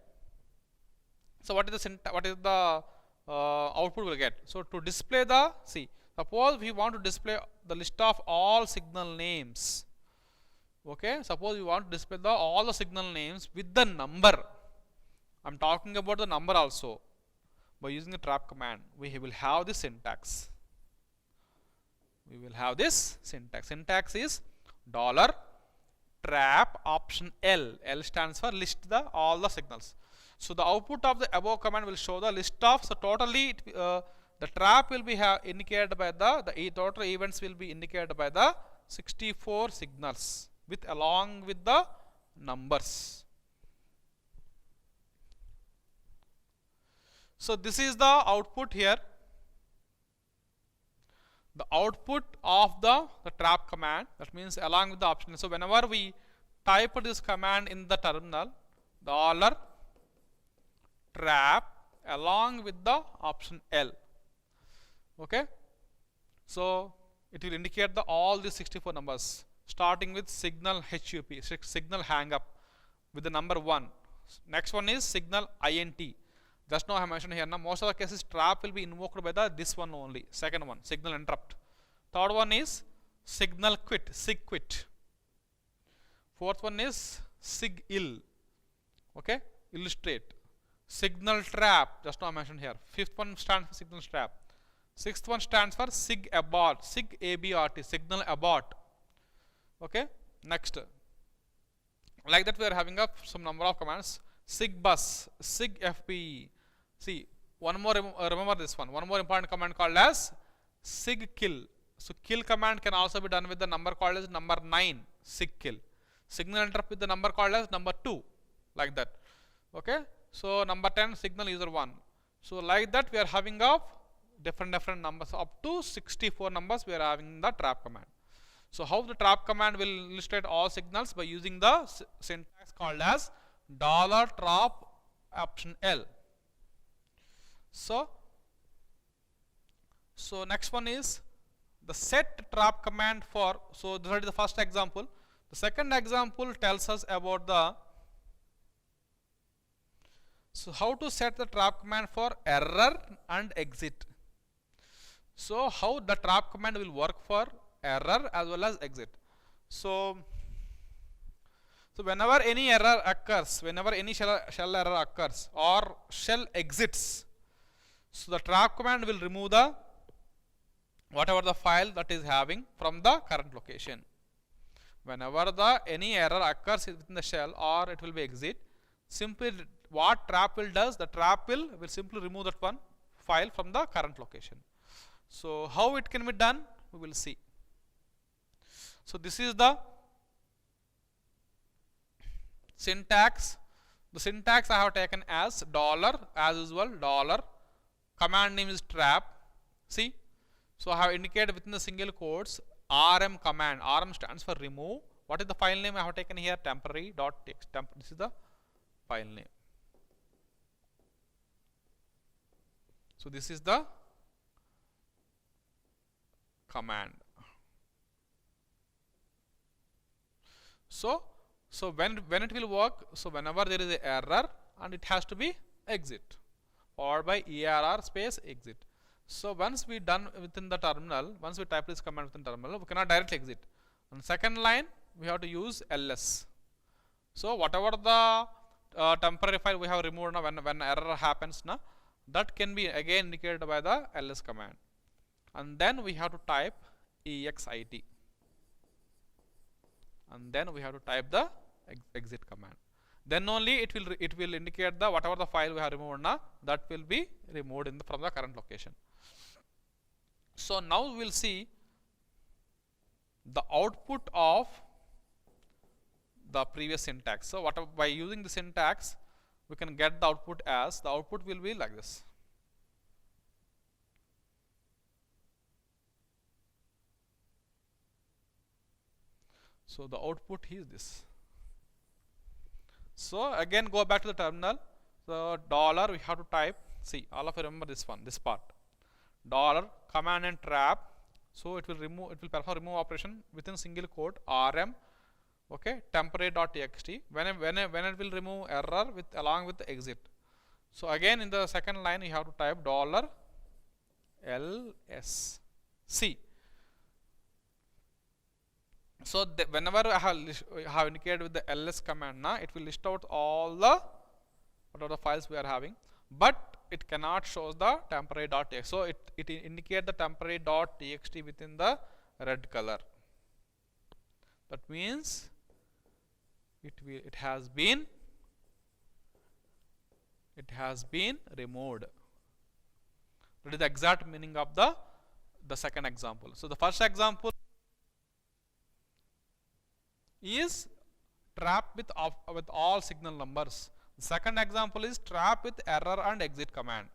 so what is the output we'll get? So to display the, see, suppose we want to display the list of all signal names. Okay, suppose we want to display all the signal names with the number. I'm talking about the number also. By using the trap command, we will have this syntax. We will have this syntax. Syntax is dollar trap option L. L stands for list all the signals. So the output of the above command will show the list of, so totally the trap will be indicated by the total events will be indicated by the 64 signals with along with the numbers. So this is the output here. The output of the trap command, that means along with the option. So whenever we type this command in the terminal, dollar trap along with the option L. Okay, so it will indicate all the 64 numbers starting with signal HUP, signal hang up with the number 1. Next one is signal INT. Just now I mentioned here, now most of the cases trap will be invoked by this one only. Second one, signal interrupt. Third one is signal quit, sig quit. Fourth one is sig ill. Okay, illustrate. Signal trap, just now I mentioned here. Fifth one stands for signal trap. Sixth one stands for sig abort, sig abort, signal abort. Okay, next. Like that we are having up some number of commands. Sig bus, sig FPE. See, one more, remember this one. One more important command called as sig kill. So kill command can also be done with the number called as number 9, sig kill. Signal interrupt with the number called as number 2, like that. Okay, so number 10 signal user 1. So like that we are having up different numbers, up to 64 numbers we are having the trap command. So how the trap command will illustrate all signals? By using the syntax called as dollar trap option L. So next one is the set trap command for, so that is the first example. The second example tells us about the, so how to set the trap command for error and exit. So how the trap command will work for error as well as exit. So whenever any error occurs, whenever any shell error occurs or shell exits, so the trap command will remove the whatever the file that is having from the current location. Whenever any error occurs within the shell or it will be exit, simply what trap will does, the trap will simply remove that one file from the current location. So how it can be done, we will see. So this is the syntax. The syntax I have taken as dollar, as usual, dollar. Command name is trap. See, so I have indicated within the single quotes RM command. RM stands for remove. What is the file name I have taken here? Temporary.txt. This is the file name. So this is the command. So when it will work, so whenever there is an error and it has to be exit, followed by ERR space exit. So once we done within the terminal, once we type this command within terminal, we cannot directly exit. On second line, we have to use ls. So whatever the temporary file we have removed now, when error happens now, that can be again indicated by the ls command. And then we have to type exit. And then we have to type the exit command. Then only it will indicate the whatever the file we have removed now, that will be removed from the current location. So now we will see the output of the previous syntax. So by using the syntax, we can get the output as, the output will be like this. So the output is this. So again go back to the terminal. So dollar we have to type, see all of you remember this one, this part, dollar command and trap. So it will remove, it will perform remove operation within single quote rm, okay, temporary.txt, when it will remove error with along with the exit. So again in the second line you have to type dollar lsc. So whenever I have indicated with the ls command now, it will list out all the what are the files we are having, but it cannot show the temporary.txt. So it indicate the temporary.txt within the red color. That means it has been removed. That is the exact meaning of the second example. So the first example is trap with all signal numbers. The second example is trap with error and exit command.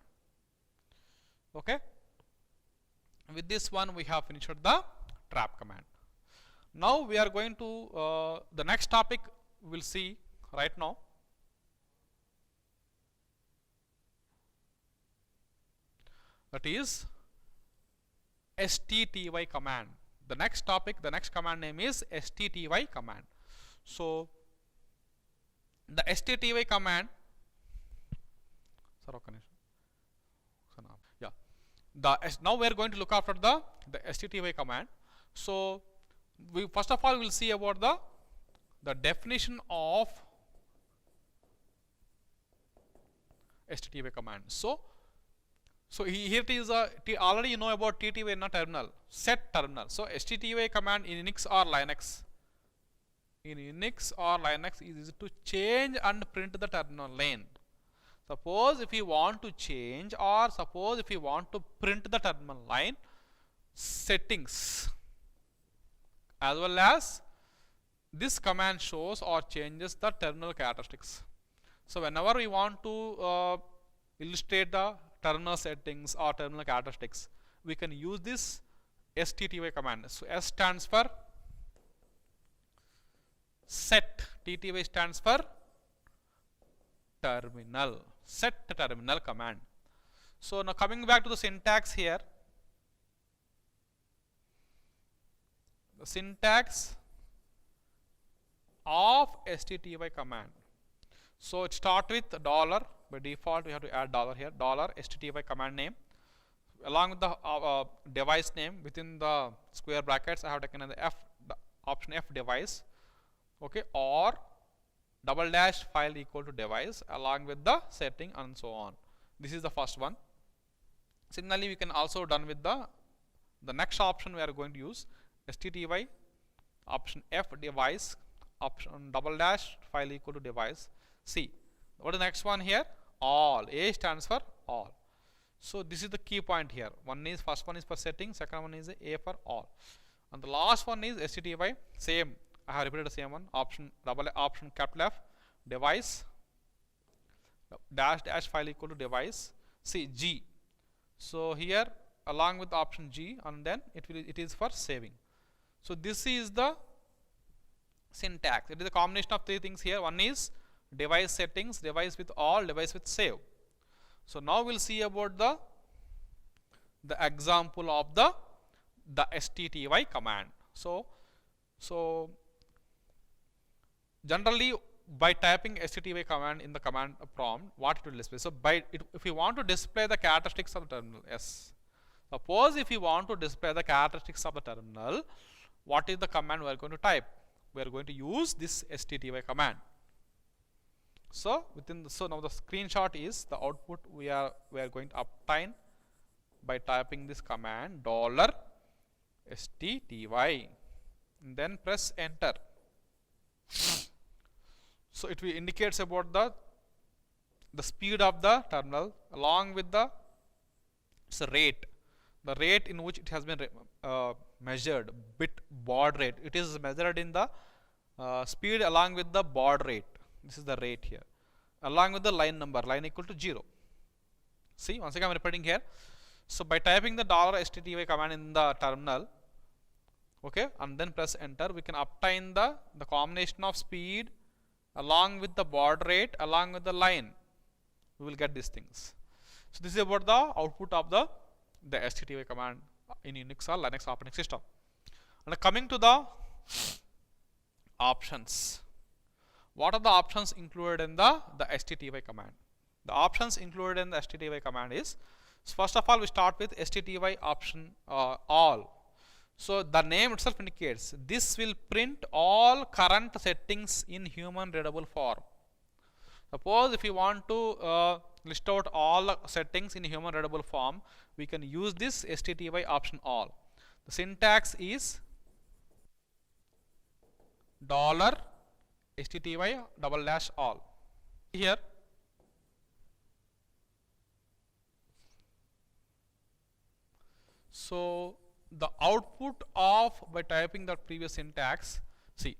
Okay, with this one we have finished the trap command. Now we are going to the next topic we will see right now. That is stty command. The next topic, the next command name is stty command. So the stty command, now we are going to look after the stty command. So we first of all will see about the definition of stty command. So here it is already you know about TTY in a terminal, set terminal. So stty command in Unix or Linux, is to change and print the terminal line. Suppose if you want to change, or suppose if you want to print the terminal line settings, as well as this command shows or changes the terminal characteristics. So whenever we want to illustrate the terminal settings or terminal characteristics, we can use this stty command. So S stands for set, TTY stands for terminal, set terminal command. So now coming back to the syntax here, the syntax of stty command. So it starts with $. By default we have to add $, here $stty command name along with the device name. Within the square brackets I have taken the option F device, okay, or -- file equal to device along with the setting and so on. This is the first one. Similarly we can also done with the next option we are going to use stty option F device option -- file equal to device. See what is the next one here? All. A stands for all. So this is the key point here. First one is for setting, second one is A for all, and the last one is stty. Same, I have repeated the same one. Option capital F device -- file equal to device. See G. So here along with option G, and then it is for saving. So this is the syntax. It is a combination of three things here. One is device settings, device with all, device with save. So now we'll see about the example of the stty command. So generally by typing stty command in the command prompt, what it will display. So if you want to display the characteristics of the terminal, yes. Suppose if you want to display the characteristics of the terminal, what is the command we are going to type? We are going to use this stty command. So now the screenshot is the output we are going to obtain by typing this command $stty, and then press enter. So it indicates about the speed of the terminal along with the rate, the rate in which it has been measured, bit baud rate. It is measured in the speed along with the baud rate. This is the rate here, along with the line number, line equal to 0. See, once again I am repeating here. So by typing the $stty command in the terminal, okay, and then press enter, we can obtain the combination of speed along with the baud rate, along with the line. We will get these things. So this is about the output of the stty command in Unix or Linux operating system. And coming to the options. What are the options included in the stty command? The options included in the stty command is, so first of all we start with stty option all. So the name itself indicates this will print all current settings in human readable form. Suppose if you want to list out all settings in human readable form, we can use this stty option all. The syntax is $stty all. Here so the output of, by typing the previous syntax, see,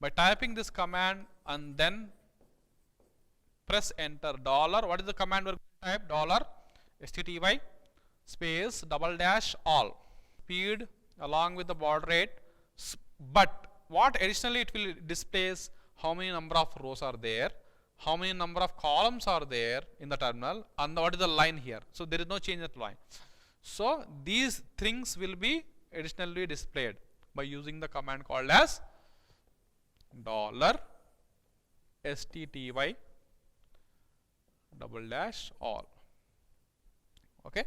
by typing this command and then press enter dollar, what is the command we're going to type? Dollar stty space $all, speed along with the baud rate, but what additionally it will displays how many number of rows are there, how many number of columns are there in the terminal, and what is the line here. So there is no change in the line. So these things will be additionally displayed by using the command called as $stty all. Okay.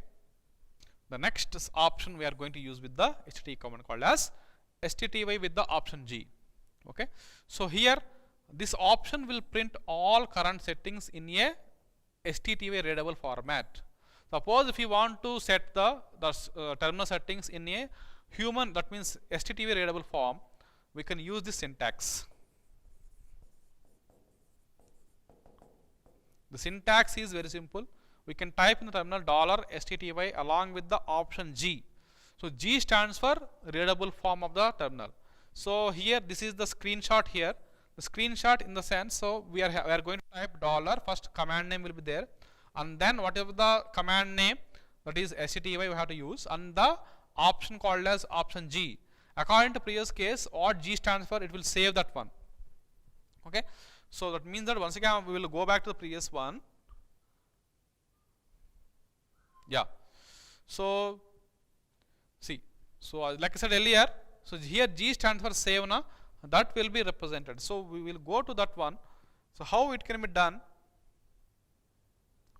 The next option we are going to use with the stty command called as stty with the option G. Okay. So here this option will print all current settings in a stty readable format. Suppose if you want to set the terminal settings in a human, that means stty readable form, we can use this syntax. The syntax is very simple. We can type in the terminal $stty along with the option G. So G stands for readable form of the terminal. So here this is the screenshot here. The screenshot in the sense, so we are going to type dollar, first command name will be there, and then whatever the command name, that is stty we have to use, and the option called as option G. According to previous case, what G stands for, it will save that one. Okay. So that means that once again we will go back to the previous one. Yeah. So see, so like I said earlier, so here G stands for save na, that will be represented. So we will go to that one. So how it can be done?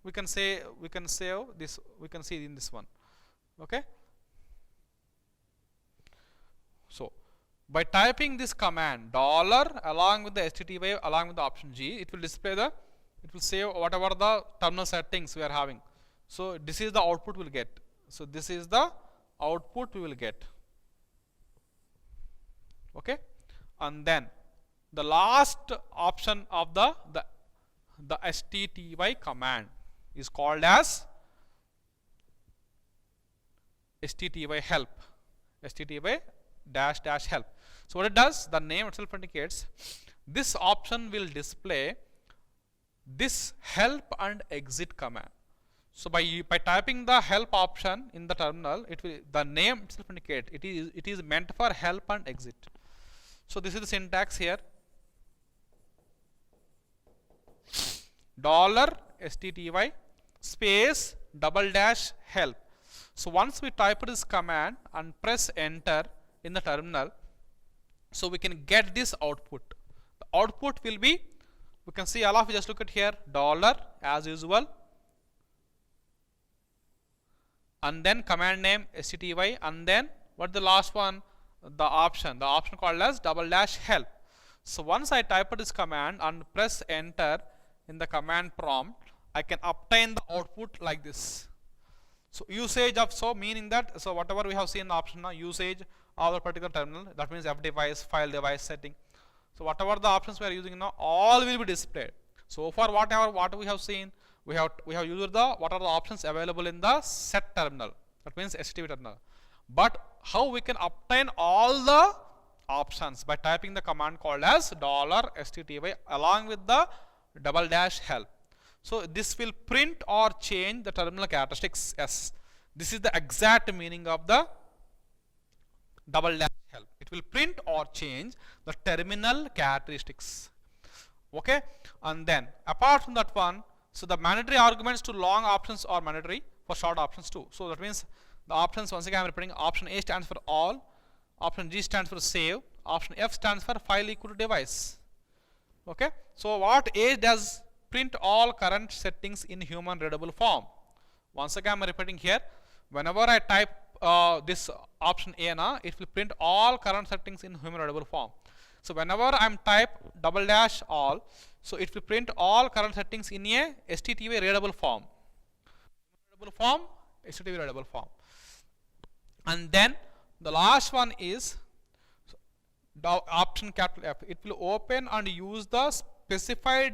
We can say, we can save this, we can see in this one. Okay. So by typing this command dollar along with the stty along with the option G, it will display the, it will save whatever the terminal settings we are having. So this is the output we will get. So this is the output we will get. Okay. And then the last option of the stty command is called as stty help, stty dash help. So what it does, the name itself indicates this option will display this help and exit command. So by typing the help option in the terminal, it will, the name itself indicate it is meant for help and exit. So this is the syntax here. $stty space $help. So once we type this command and press enter in the terminal, so we can get this output. The output will be, we can see all of you, just look at here, dollar as usual, and then command name stty, and then what the last one, the option called as $help. So once I type this command and press enter in the command prompt, I can obtain the output like this. So usage of, so meaning that, so whatever we have seen in the option now, usage of the particular terminal, that means F device, file device setting. So whatever the options we are using now, all will be displayed. So far what we have seen, we have used the, what are the options available in the set terminal, that means stty terminal. But how we can obtain all the options? By typing the command called as $stty along with the $help. So this will print or change the terminal characteristics S. This is the exact meaning of the $help. It it will print or change the terminal characteristics. Okay, and then apart from that one, so the mandatory arguments to long options are mandatory, for short options too. So that means the options, once again I am repeating, option A stands for all, option G stands for save, option F stands for file equal to device. Okay, so what A does? Print all current settings in human readable form. Once again I am repeating here, whenever I type this option A na, it will print all current settings in human readable form. So whenever I am type double dash all, so it will print all current settings in a HTTP readable form. Readable form, HTTP readable form. And then the last one is the option capital F. It will open and use the specified